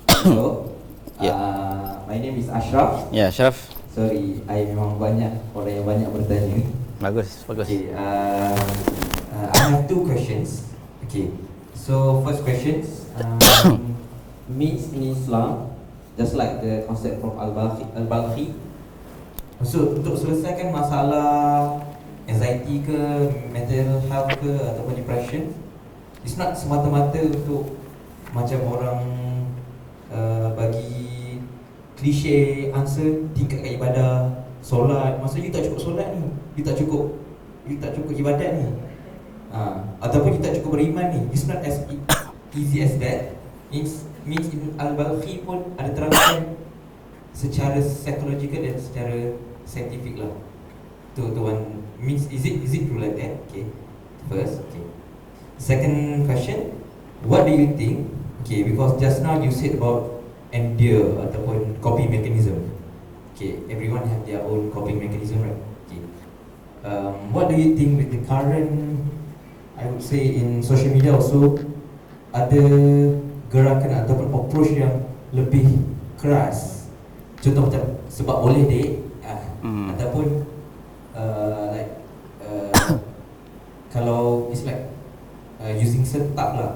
Hello, Yeah. my name is Ashraf. Ya, Syaraf. Sorry, I memang orang yang banyak bertanya. Bagus. Okay, I have two questions. Okay, so first questions, means in Islam, just like the concept from Al-Balkhi. So untuk selesaikan masalah anxiety ke, mental health ke, ataupun depression, it's not semata-mata untuk macam orang bagi klise answer tingkatkan ibadah, solat. Maksudnya you tak cukup solat ni, you tak cukup ibadat ni, ataupun you tak cukup beriman ni. It's not as easy as that. Means in Al-Balkhi pun ada terangkan secara psychological dan secara scientific lah. Tu one means, is it true like that? Okay, first. Okay, second question, what do you think? Okay, because just now you said about endure ataupun coping mechanism. Okay, everyone have their own coping mechanism, right? Okay, what do you think with the current, I would say in social media also, ada gerakan ataupun approach yang lebih keras? Contoh macam sebab boleh dek, ataupun like kalau it's like using setup lah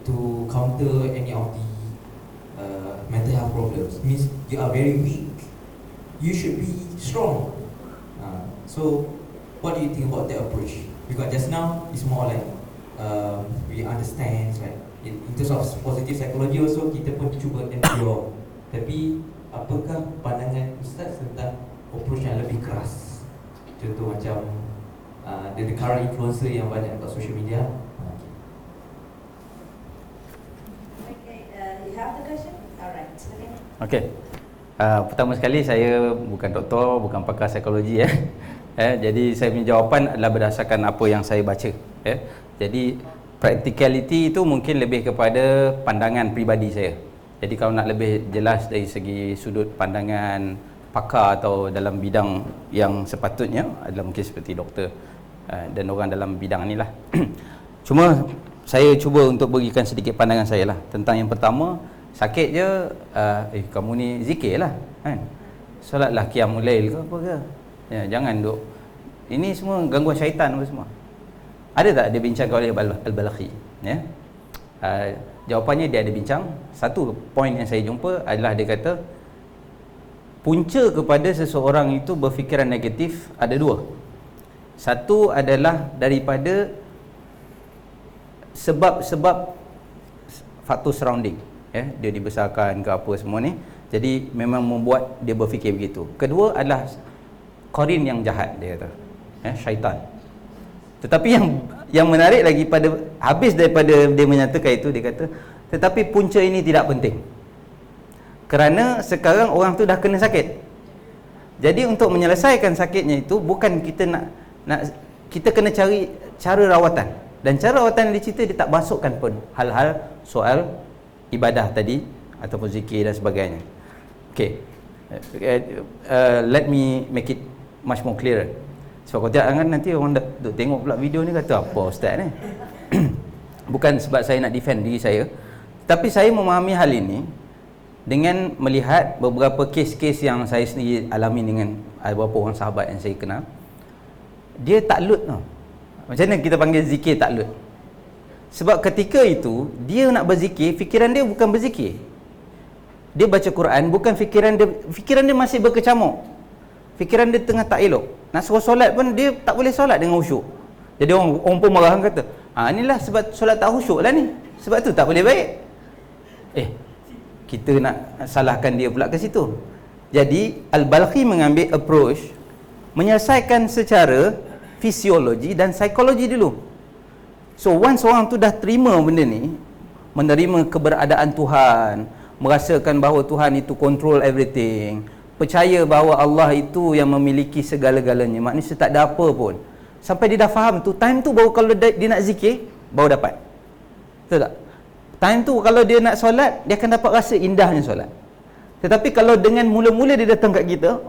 to counter any of the mental health problems. Means you are very weak, you should be strong. So what do you think about that approach? Because just now it's more like we understand, right? In terms of positive psychology also, kita pun cuba endure. Tapi apakah pandangan Ustaz tentang approach yang lebih keras? Contoh macam the current influencer yang banyak kat social media. Okey. Pertama sekali, saya bukan doktor, bukan pakar psikologi jadi saya punya jawapan adalah berdasarkan apa yang saya baca Jadi practicality itu mungkin lebih kepada pandangan peribadi saya. Jadi kalau nak lebih jelas dari segi sudut pandangan pakar atau dalam bidang yang sepatutnya adalah mungkin seperti doktor dan orang dalam bidang inilah. Cuma saya cuba untuk berikan sedikit pandangan saya lah tentang yang pertama. Sakit je, kamu ni zikir lah kan? Solatlah qiyamul lail ke apa ke ya, jangan duk ini semua gangguan syaitan apa semua. Ada tak dia bincang oleh Al-Balkhi ya? Jawapannya dia ada bincang. Satu poin yang saya jumpa adalah dia kata punca kepada seseorang itu berfikiran negatif ada dua. Satu adalah daripada sebab-sebab faktor surrounding dia dibesarkan ke apa semua ni, jadi memang membuat dia berfikir begitu. Kedua adalah qarin yang jahat, dia kata syaitan. Tetapi yang menarik lagi pada habis daripada dia menyatakan itu, dia kata tetapi punca ini tidak penting kerana sekarang orang tu dah kena sakit. Jadi untuk menyelesaikan sakitnya itu bukan kita nak kita kena cari cara rawatan, dan cara rawatan yang dicerita dia tak masukkan pun hal-hal soal ibadah tadi ataupun zikir dan sebagainya. Okay, let me make it much more clearer. Sebab kalau tidak kan nanti orang duk tengok pula video ni kata apa ustaz ni. Bukan sebab saya nak defend diri saya, tapi saya memahami hal ini dengan melihat beberapa kes-kes yang saya sendiri alami dengan beberapa orang sahabat yang saya kenal. Dia taklud tau. Macam mana kita panggil zikir taklud? Sebab ketika itu dia nak berzikir, fikiran dia bukan berzikir. Dia baca Quran, bukan fikiran dia masih berkecamuk. Fikiran dia tengah tak elok. Nak suruh solat pun dia tak boleh solat dengan khusyuk. Jadi orang pun marah kata, inilah sebab solat tak khusyuk lah ni. Sebab tu tak boleh baik. kita nak salahkan dia pula ke situ. Jadi Al-Balkhi mengambil approach menyelesaikan secara fisiologi dan psikologi dulu. So once orang tu dah terima benda ni, menerima keberadaan Tuhan, merasakan bahawa Tuhan itu control everything, percaya bahawa Allah itu yang memiliki segala-galanya, maknanya tak ada apa pun, sampai dia dah faham tu, time tu baru kalau dia nak zikir baru dapat. Betul tak? Time tu kalau dia nak solat, dia akan dapat rasa indahnya solat. Tetapi kalau dengan mula-mula dia datang kat kita,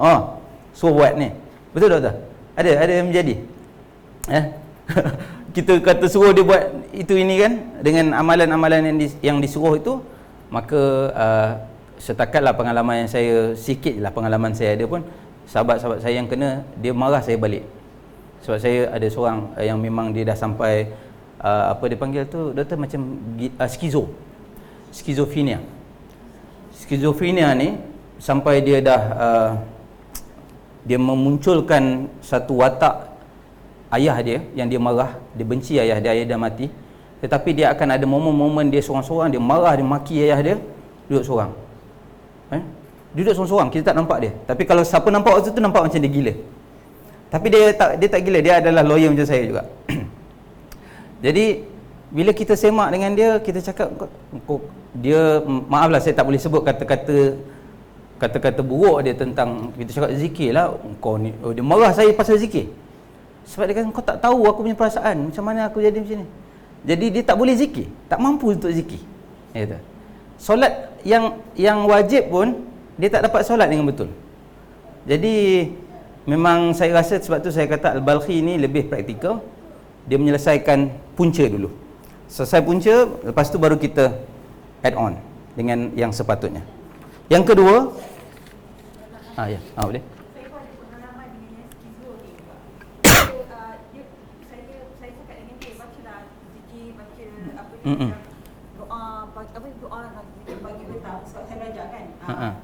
suruh buat ni, betul tak? Ada yang menjadi kita kata suruh dia buat itu ini kan, dengan amalan-amalan yang disuruh itu, maka setakatlah pengalaman yang saya, sikit lah pengalaman saya ada pun, sahabat-sahabat saya yang kena, dia marah saya balik. Sebab saya ada seorang yang memang dia dah sampai apa dia panggil tu, doktor, macam skizofrenia. Skizofrenia ni sampai dia dah dia memunculkan satu watak ayah dia yang dia marah, dia benci ayah dia dah mati, tetapi dia akan ada momen-momen dia seorang-seorang, dia marah, dia maki ayah dia, duduk seorang. Duduk seorang-seorang, kita tak nampak dia. Tapi kalau siapa nampak waktu tu, nampak macam dia gila. Tapi dia tak gila, dia adalah lawyer macam saya juga. Jadi bila kita semak dengan dia, kita cakap, dia, maaflah saya tak boleh sebut kata-kata buruk dia tentang, kita cakap zikir lah, kau ni, dia marah saya pasal zikir. Sebab dia kata, kau tak tahu aku punya perasaan, macam mana aku jadi macam ni. Jadi dia tak boleh zikir, tak mampu untuk zikir. Solat yang wajib pun dia tak dapat solat dengan betul. Jadi memang saya rasa, sebab tu saya kata Al-Balkhi ni lebih praktikal. Dia menyelesaikan punca dulu. Selesai punca, lepas tu baru kita add on dengan yang sepatutnya. Yang kedua, boleh. Saya pun ada pengalaman dengan yang skizo ni. Saya cakap dengan dia, bacalah zikir, baca apa ni, doa pagi petang, sebab saya belajar kan.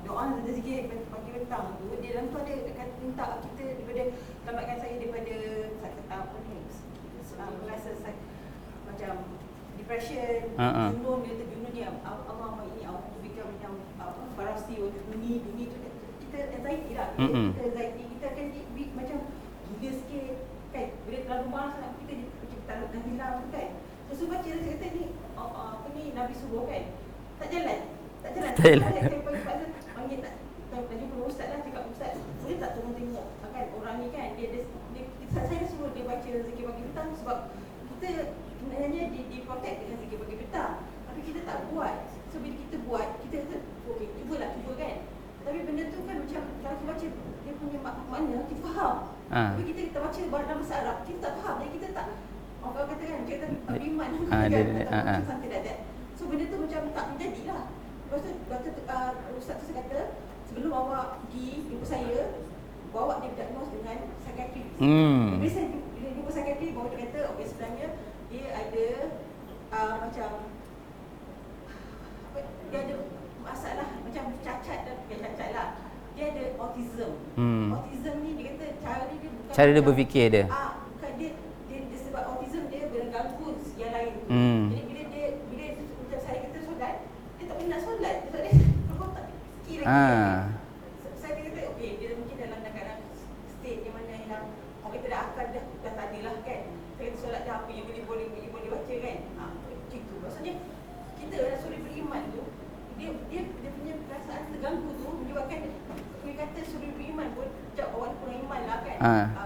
Doa dan zikir pagi petang tu, dia dalam tu ada akan minta kita daripada, selamatkan saya daripada apa ni, rasa macam depression, junun, dia terjunun dia, Allah ini aku fikir macam parasi dunia tu, kita anxiety lah. Kita anxiety, kita akan macam gila sikit kan, bila terlalu malas kita macam tak nak hilang kan. So baca dia kata ni apa ni, Nabi suruh kan, tak jalan saya panggil tak jumpa ustaz lah, cakap ustaz boleh tak tolong tengok kan orang ni kan, dia saya suruh dia baca zikir pagi petang, sebab kita sebenarnya di protect dengan zikir pagi petang, tapi kita tak buat. So bila kita buat, kita kata okey, cuba kan, tapi benda tu kan macam kalau kita baca dia punya makna kita faham, tapi kita baca dalam bahasa Arab kita tak faham, jadi kita tak, orang kata kan, kita beriman kan, something like that. So benda tu macam tak menjadilah. Lepas tu ustaz tu kata, sebelum awak pergi jumpa saya, bawa dia diagnose dengan psikiatris. Bila saya jumpa psikiatris, baru dia kata okey, sebenarnya dia ada macam dia ada masalah macam cacat lah. Dia ada autism. Autism ni dia kata cara dia berfikir dia. Bukan dia sebab autism dia berganggu yang lain. Jadi bila macam saya kata solat, dia tak boleh nak solat. Sebab dia kau tak fikir lagi. Saya kata okey, dia mungkin dalam state yang mana yang orang kata dah akal dah tak ada lah kan. Saya kata solat dah apa yang boleh baca kan. Macam tu. Maksudnya kita suruh beriman tu, dia punya perasaan terganggu tu menyebabkan dia kata suruh beriman pun jap awak kurang iman lah kan.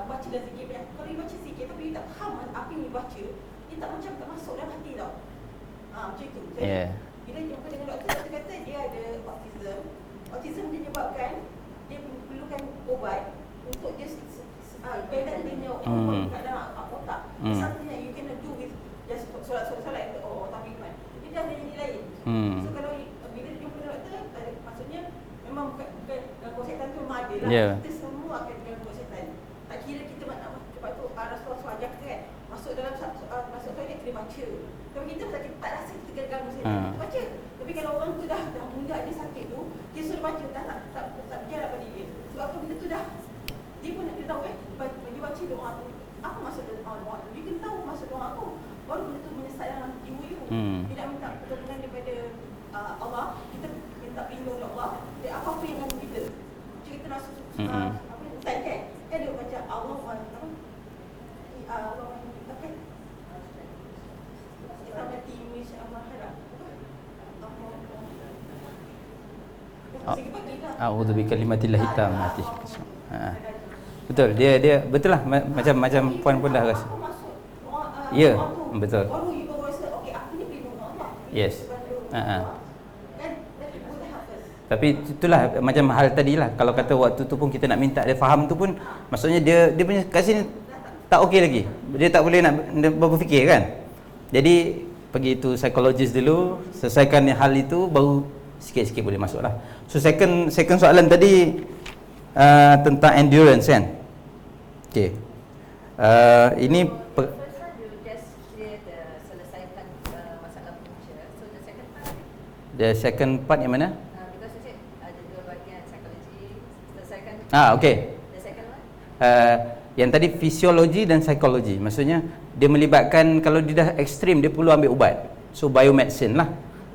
Baca dah zikir banyak. Kalau dia baca sikit tapi dia tak faham apa yang dia baca, dia tak macam tak masuk dalam hati tau. Macam tu. Jadi bila jumpa dengan doktor kata dia ada autism. Autism menyebabkan dia perlukan ubat untuk dia balance dia punya kat dalam otak. Something that you cannot do with just solat tapi iman. Dia dah jadi lain. So kalau bila dia jumpa dengan doktor, maksudnya memang gangguan setan tu memang ada lah. Kita semua akan gangguan setan. Tak kira kita nak, sebab tu Rasulullah ajar kita kan, masuk dalam masuk toilet kena baca. Kalau kita tak rasa kita gangguan setan, kita baca. Tapi kalau orang tu dah mula dia sakit tu, dia suruh baca, tak berjalan pada dia. Sebab apa, benda tu dah, dia pun dia tahu kan, dia baca doa tu, apa maksud doa tu, dia kena tahu maksud doa tu, baru benda tu menyesat dalam jiwa you. Tidak minta pertolongan daripada Allah, kita minta Ustaz kan? Dia macam Allah apa? Allah apa? Sama timis amaharah. A'udzu bikalimatillah hitam mati. Betul, dia betul lah macam puan pun dah rasa. Ya, betul. Yes. Tapi itulah macam hal tadi lah. Kalau kata waktu tu pun kita nak minta dia faham tu pun, maksudnya dia punya kat sini tak okey lagi. Dia tak boleh nak berfikir kan. Jadi pergi tu psikologis dulu, selesaikan hal itu, baru sikit-sikit boleh masuk lah. So second soalan tadi tentang endurance kan. Okay. Ini First one you just clear the selesaikan masalah punca. So the second part yang mana? because you said ada dua bahagian psikologi, selesaikan. Okay. The second one? Yang tadi fisiologi dan psikologi. Maksudnya dia melibatkan, kalau dia dah ekstrim dia perlu ambil ubat. So biomedicine lah.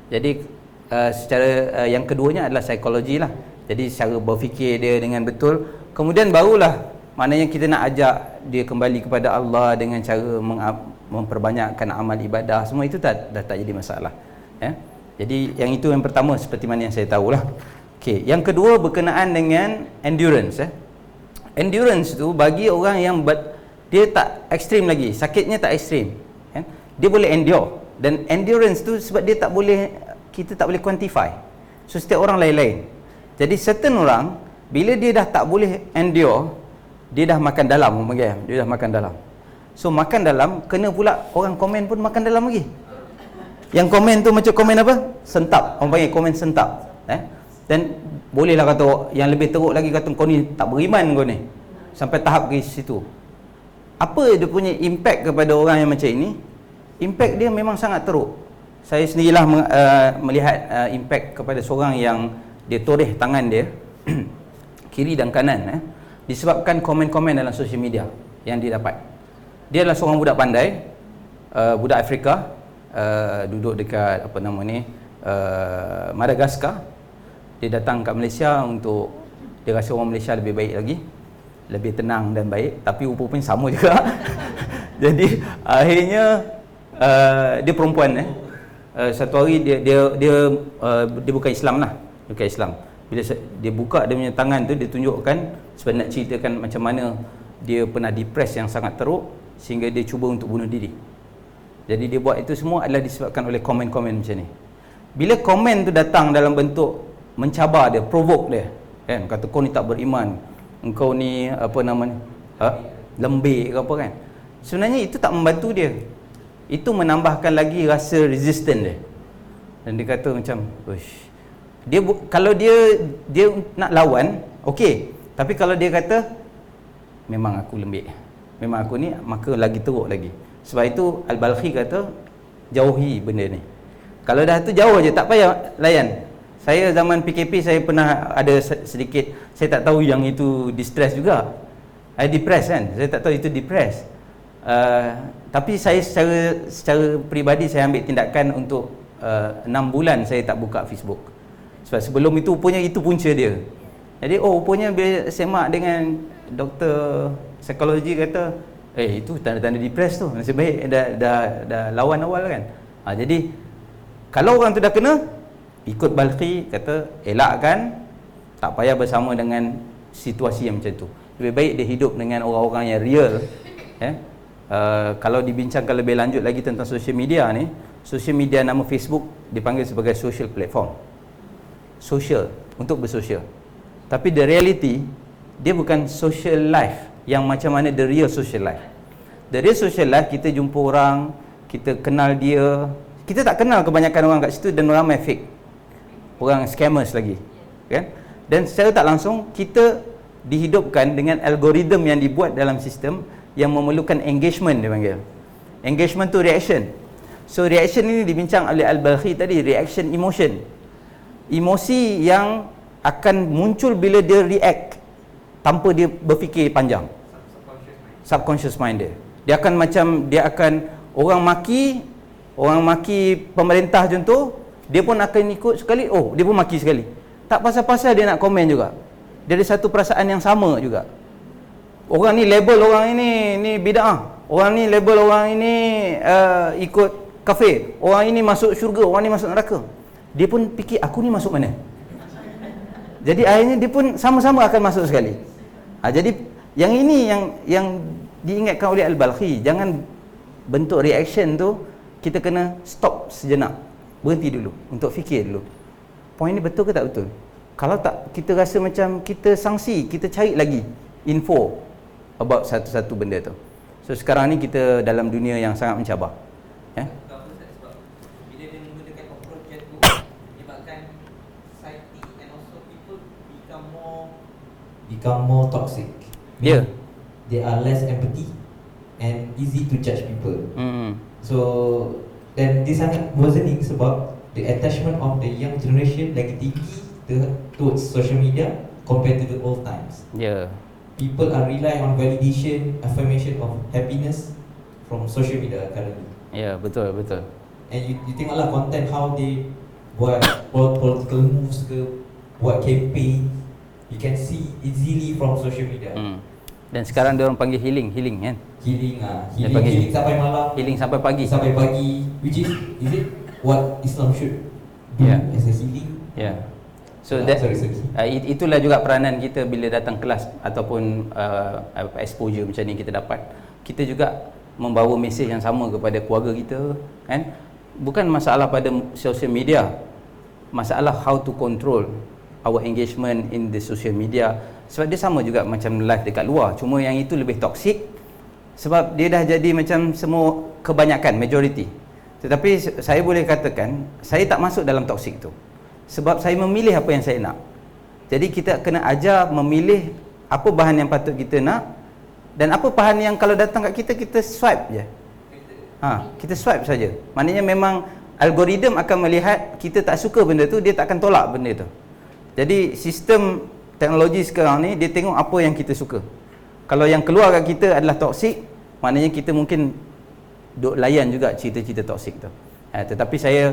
Jadi secara yang keduanya adalah psikologi lah. Jadi cara berfikir dia dengan betul. Kemudian barulah maknanya kita nak ajak dia kembali kepada Allah dengan cara memperbanyakkan amal ibadah. Semua itu dah tak jadi masalah. Jadi yang itu yang pertama seperti mana yang saya tahulah. Okey, yang kedua berkenaan dengan endurance. Endurance tu bagi orang yang dia tak ekstrim lagi, sakitnya tak ekstrim. Dia boleh endure. Dan endurance tu sebab dia kita tak boleh quantify. So setiap orang lain-lain. Jadi certain orang bila dia dah tak boleh endure, dia dah makan dalam, dia dah makan dalam. So makan dalam, kena pula orang komen pun makan dalam lagi. Yang komen tu macam komen apa? Sentap. Orang panggil komen sentap. Dan bolehlah kata yang lebih teruk lagi, kata kau ni tak beriman kau ni. Sampai tahap ke situ. Apa dia punya impact kepada orang yang macam ini? Impact dia memang sangat teruk. Saya sendirilah melihat impact kepada seorang yang dia toreh tangan dia kiri dan kanan disebabkan komen-komen dalam sosial media yang dia dapat. Dia adalah seorang budak pandai, budak Afrika, duduk dekat Madagaskar. Dia datang kat Malaysia untuk, dia rasa orang Malaysia lebih baik lagi, lebih tenang dan baik, tapi rupanya sama juga. Jadi akhirnya dia perempuan. Satu hari dia bukan Islam lah, bukan Islam. Bila dia buka dia punya tangan tu, dia tunjukkan sebab nak ceritakan macam mana dia pernah depres yang sangat teruk sehingga dia cuba untuk bunuh diri. Jadi dia buat itu semua adalah disebabkan oleh komen-komen macam ni. Bila komen tu datang dalam bentuk mencabar dia, provoke dia, kan, kata kau ni tak beriman, engkau ni lembik ke apa kan. Sebenarnya itu tak membantu dia. Itu menambahkan lagi rasa resistant dia. Dan dia kata macam, kalau dia nak lawan, okey. Tapi kalau dia kata memang aku lembik, memang aku ni, maka lagi teruk lagi. Sebab itu Al-Balkhi kata jauhi benda ni. Kalau dah tu jauh je, tak payah layan. Saya zaman PKP saya pernah ada sedikit, saya tak tahu yang itu distress juga. Depressed kan? Saya tak tahu itu depressed. Tapi saya secara peribadi saya ambil tindakan untuk 6 bulan saya tak buka Facebook. Sebab sebelum itu rupanya itu punca dia. Jadi rupanya bila semak dengan doktor psikologi kata, itu tanda-tanda depressed tu. Nasib baik dah lawan awal kan. Jadi kalau orang tu dah kena, ikut Balkhi kata elakkan, tak payah bersama dengan situasi yang macam tu. Lebih baik dia hidup dengan orang-orang yang real. Kalau dibincangkan lebih lanjut lagi tentang social media ni, social media nama Facebook dipanggil sebagai social platform. Social, untuk bersosial. Tapi the reality, dia bukan social life yang macam mana the real social life. The real social life, kita jumpa orang, kita kenal dia, kita tak kenal kebanyakan orang kat situ dan ramai fake, orang scammers lagi, kan? Dan secara tak langsung kita dihidupkan dengan algoritma yang dibuat dalam sistem yang memerlukan engagement, dia panggil. Engagement tu reaction. So reaction ini dibincang oleh Al-Balkhi tadi, reaction emotion. Emosi yang akan muncul bila dia react tanpa dia berfikir panjang. Subconscious mind dia. Dia akan orang maki pemerintah contoh, dia pun akan ikut sekali, dia pun maki sekali. Tak pasal-pasal dia nak komen juga. dia ada satu perasaan yang sama juga. Orang ni label orang ini ni bid'ah. Orang ni label orang ini ikut kafir. Orang ini masuk syurga, orang ni masuk neraka. Dia pun fikir aku ni masuk mana? Jadi akhirnya dia pun sama-sama akan masuk sekali. Jadi yang ini yang diingatkan oleh Al-Balkhi, jangan bentuk reaction tu kita kena stop sejenak. Berhenti dulu untuk fikir dulu. Poin ni betul ke tak betul? Kalau tak, kita rasa macam kita sangsi, kita cari lagi info about satu-satu benda tu. So sekarang ni kita dalam dunia yang sangat mencabar. Sebab bila dia menggunakan approach tu menyebabkan society and also people become more toxic. Yeah. They are less empathy and easy to judge people. So dan dia sangat worsening sebab the attachment of the young generation lagi tinggi towards social media compared to the old times. Yeah. People are rely on validation, affirmation of happiness from social media currently. Ya, betul. And you tengoklah content how they buat political moves ke, buat campaign, you can see easily from social media. Dan sekarang dia orang panggil healing kan. Healing sampai malam, Healing sampai pagi. which is it what Islam should do as a healing? Yeah. So itulah juga peranan kita bila datang kelas ataupun exposure macam ni kita dapat. Kita juga membawa mesej yang sama kepada keluarga kita kan. Bukan masalah pada social media, masalah how to control our engagement in the social media. Sebab dia sama juga macam live dekat luar, cuma yang itu lebih toxic sebab dia dah jadi macam semua kebanyakan, majority. Tetapi saya boleh katakan saya tak masuk dalam toxic tu, sebab saya memilih apa yang saya nak. Jadi kita kena ajar memilih apa bahan yang patut kita nak, dan apa bahan yang kalau datang kat kita, kita swipe je. Kita swipe saja. Maknanya memang algoritma akan melihat kita tak suka benda tu, dia tak akan tolak benda tu. Jadi sistem teknologi sekarang ni dia tengok apa yang kita suka. Kalau yang keluar kat kita adalah toksik, maknanya kita mungkin duk layan juga cerita-cerita toksik tu. Tetapi saya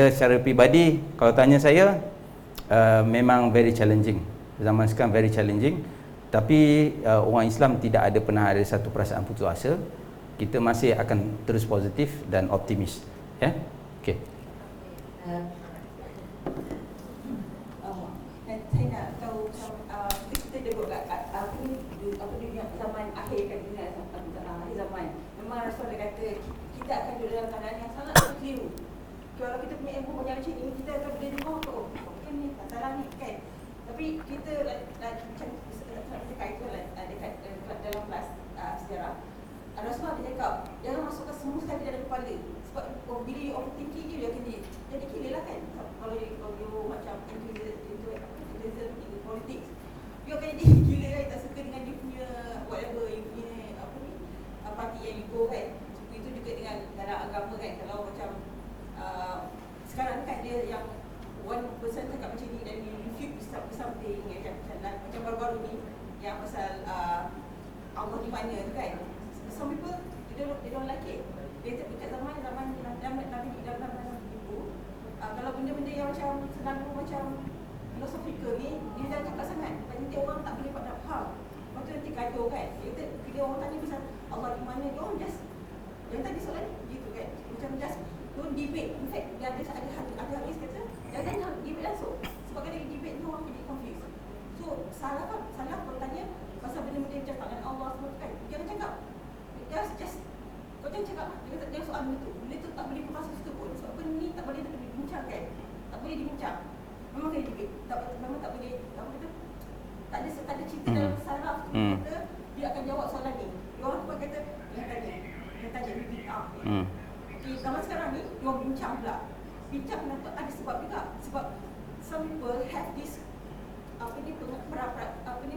secara pribadi, kalau tanya saya, memang very challenging. Zaman sekarang very challenging. Tapi orang Islam tidak ada pernah ada satu perasaan putus asa. Kita masih akan terus positif dan optimis. Okey. Saya nak tahu kita tengok apa ni zaman akhir kan, akhir zaman. Memang Rasul kata kita akan duduk dalam keadaan yang sangat keliru. Kalau kita punya ilmu banyak macam ni, kita akan boleh dengar bukan ni, salah ni kan. Tapi kita macam dekat dalam kelas sejarah, Rasulullah dia cakap jangan masukkan semua sekali dalam kepala. Sebab bila you overthinking dia akan jadi gila lah kan. Kalau you macam into politics, you akan jadi gila kan, tak suka dengan you punya whatever, you punya parti yang you go kan. Itu juga dengan dalam agama kan. Kalau macam sekarang kan dia yang one person cakap macam ni dan you refute something macam baru-baru ni yang pasal Allah di mana tu kan. Some people they don't like it. Dia dekat zaman Nabi ibu, kalau benda-benda yang macam senang macam philosophical ni dia dah cakap sangat, nanti orang tak boleh nak faham. Lepas tu nanti gaduh kan. Bila orang tanya pasal Allah di mana, dia orang just yang tadi soalan gitu kan, macam just don't debate. In fact dia ada hadis kata jangan debate langsung, sebab kalau debate tu orang jadi confused. So salah kalau tanya pasal benda-benda macam tangan Allah semua kan, jangan cakap. Just kau jangan cakap, jangan soal benda tu tak boleh kupas situ pun. Sebab benda ni tak boleh dibincangkan, tak boleh dibincang. Memang kena debate, memang tak boleh apa tu, tak ada cerita dalam saraf tu kata dia akan jawab soalan ni. Dia orang pun kata dia tanya okay, zaman sekarang ni dia orang bincang pula. Bincang kenapa ada sebab juga. Sebab some people have this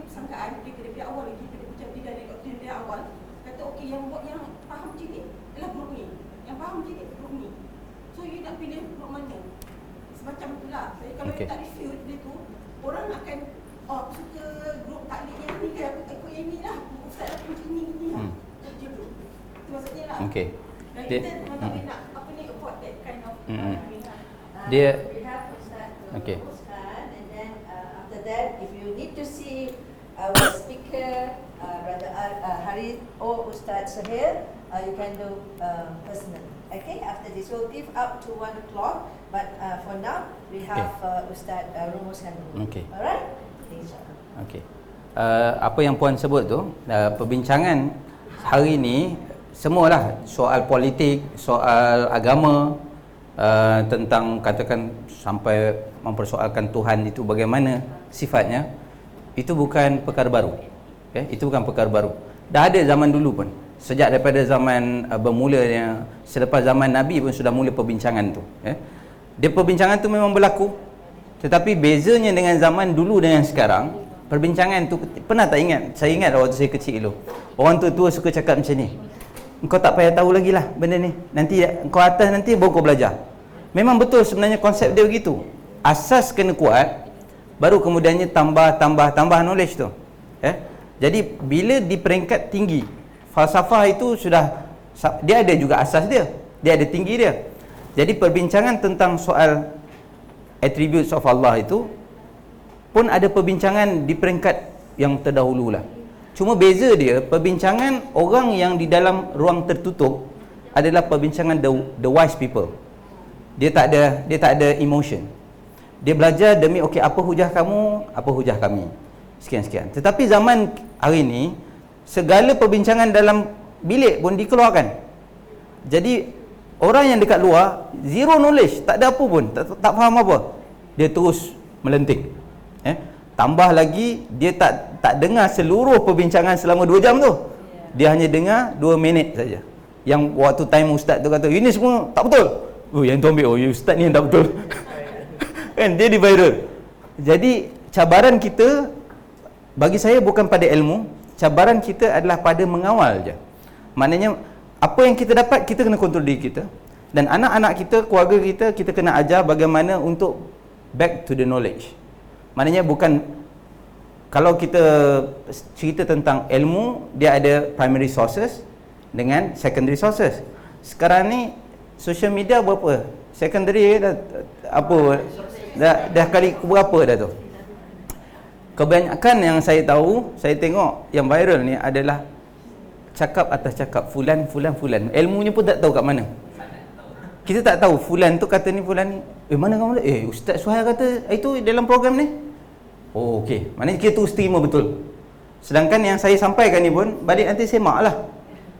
persangkaan daripada awal lagi, macam dia dari awal kata okey, yang faham macam ni adalah grup ni, yang faham macam ni grup ni. So you nak pilih grup mana? Semacam itulah. Jadi kalau you tak refute dia tu, orang akan aku suka grup taklik yang ni kan, aku ikut yang ni lah, ustaz aku macam ni lah. Macam tu. Itu maksudnya lah. Okey. Dan kita memang tak boleh nak avoid that kind of dia we have Ustaz to okay. hostkan, and then after that if you need to see our speaker, Brother Harith or Ustaz Sahil, you can do personal. Okay, after this we'll give up to 1 o'clock, but for now we have Ustaz Rumus Handul. Okay. Alright? InsyaAllah. Okey. Apa yang puan sebut tu, perbincangan hari ni semualah soal politik, soal agama, tentang katakan sampai mempersoalkan Tuhan itu bagaimana sifatnya, itu bukan perkara baru. Itu bukan perkara baru. Dah ada zaman dulu pun. Sejak daripada zaman bermulanya, selepas zaman Nabi pun sudah mula perbincangan tu. Dia perbincangan tu memang berlaku. Tetapi bezanya dengan zaman dulu dengan sekarang, perbincangan tu pernah tak ingat? Saya ingat waktu saya kecil dulu. Orang tua-tua suka cakap macam ni. Engkau tak payah tahu lagi lah benda ni. Nanti engkau atas nanti baru kau belajar. Memang betul sebenarnya konsep dia begitu. Asas kena kuat, baru kemudiannya tambah knowledge tu. Jadi bila di peringkat tinggi, falsafah itu sudah, dia ada juga asas dia. Dia ada tinggi dia. Jadi perbincangan tentang soal attributes of Allah itu pun ada perbincangan di peringkat yang terdahulu lah. Cuma beza dia, perbincangan orang yang di dalam ruang tertutup adalah perbincangan the wise people. Dia tak ada emotion. Dia belajar demi okey, apa hujah kamu, apa hujah kami. Sekian-sekian. Tetapi zaman hari ini, segala perbincangan dalam bilik pun dikeluarkan. Jadi orang yang dekat luar zero knowledge, tak ada apa pun, tak faham apa. Dia terus melenting. Tambah lagi dia tak dengar seluruh perbincangan selama 2 jam tu. Dia hanya dengar 2 minit saja. Yang waktu time ustaz tu kata, ini semua tak betul. Oh, yang tu ambil, ustaz ni yang tak betul. Kan dia di viral. Jadi cabaran kita, bagi saya bukan pada ilmu, cabaran kita adalah pada mengawal je. Maknanya apa yang kita dapat, kita kena kontrol diri kita. Dan anak-anak kita, keluarga kita, kita kena ajar bagaimana untuk back to the knowledge. Maknanya bukan, kalau kita cerita tentang ilmu, dia ada primary sources dengan secondary sources. Sekarang ni social media berapa? Secondary dah apa? Dah kali berapa dah tu? Kebanyakan yang saya tahu, saya tengok yang viral ni adalah cakap atas cakap, fulan. Ilmunya pun tak tahu kat mana. Kita tak tahu fulan tu kata ni, fulan ni. Mana kamu? Ustaz Suhail kata itu dalam program ni. Oh, okey. Maknanya kita terus terima betul. Sedangkan yang saya sampaikan ni pun, balik nanti semak lah.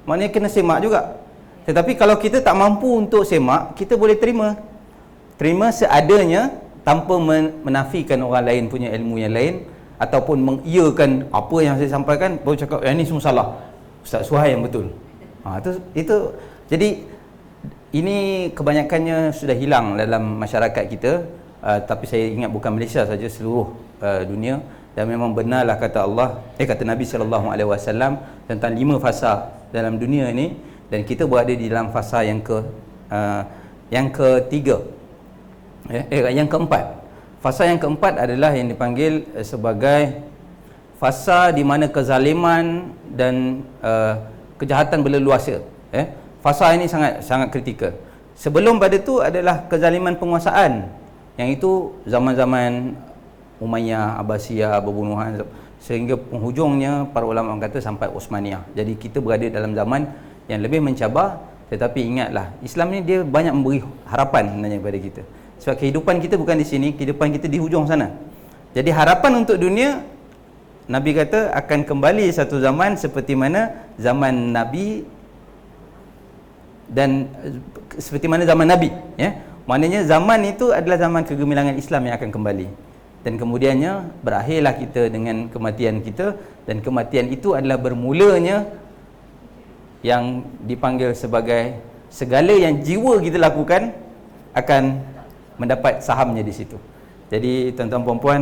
Maknanya kena semak juga. Tetapi kalau kita tak mampu untuk semak, kita boleh terima. Terima seadanya, tanpa menafikan orang lain punya ilmu yang lain, ataupun mengiyakan apa yang saya sampaikan, baru cakap, yang ni semua salah. Ustaz Suhail yang betul. Itu jadi ini kebanyakannya sudah hilang dalam masyarakat kita. Tapi saya ingat bukan Malaysia saja, seluruh dunia. Dan memang benarlah kata Allah, kata Nabi SAW tentang 5 fasa dalam dunia ini, dan kita berada di dalam fasa yang ketiga, yang keempat. Fasa yang keempat adalah yang dipanggil sebagai fasa di mana kezaliman dan kejahatan berleluasa. Fasa ini sangat kritikal. Sebelum pada itu adalah kezaliman penguasaan, yang itu zaman-zaman Umayyah, Abbasiyah, berbunuhan, sehingga penghujungnya para ulama kata sampai Osmaniyah. Jadi kita berada dalam zaman yang lebih mencabar. Tetapi ingatlah, Islam ni dia banyak memberi harapan sebenarnya kepada kita. Sebab kehidupan kita bukan di sini, kehidupan kita di hujung sana. Jadi harapan untuk dunia, Nabi kata akan kembali satu zaman seperti mana zaman Nabi, dan seperti mana zaman Nabi, maknanya zaman itu adalah zaman kegemilangan Islam yang akan kembali. Dan kemudiannya berakhirlah kita dengan kematian kita, dan kematian itu adalah bermulanya yang dipanggil sebagai segala yang jiwa kita lakukan akan mendapat sahamnya di situ. Jadi tuan-tuan puan-puan,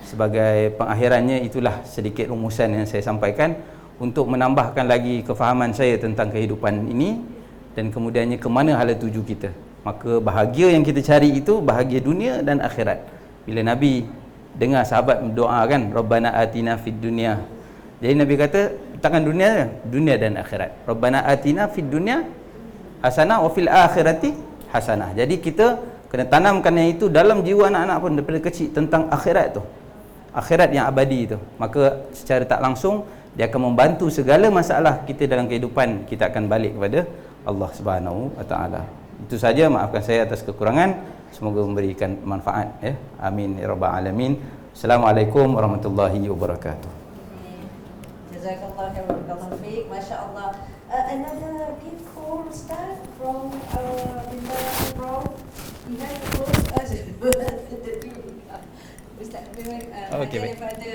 sebagai pengakhirannya, itulah sedikit rumusan yang saya sampaikan untuk menambahkan lagi kefahaman saya tentang kehidupan ini, dan kemudiannya ke mana hala tuju kita. Maka bahagia yang kita cari itu bahagia dunia dan akhirat. Bila Nabi dengar sahabat berdoa kan, Rabbana atina fid dunya. Jadi Nabi kata, takkan dunia dan akhirat. Rabbana atina fid dunya hasanah wa fil akhirati hasanah. Jadi kita kena tanamkan yang itu dalam jiwa anak-anak pun daripada kecil, tentang akhirat tu. akhirat yang abadi tu. Maka secara tak langsung dia akan membantu segala masalah kita dalam kehidupan, kita akan balik kepada Allah Subhanahu wa taala. Itu saja, maafkan saya atas kekurangan, semoga memberikan manfaat ya. Amin ya rabbal alamin. Assalamualaikum warahmatullahi wabarakatuh. Jazakallah khair, barakallahu fiik. Masya-Allah. Another giftful start from Binda Prof. We have to close us Ustaz memang Okey, baik. daripada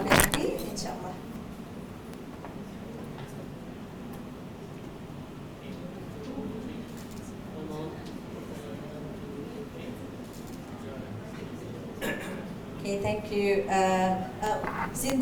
BNP, insya-Allah. Okay, thank you. Since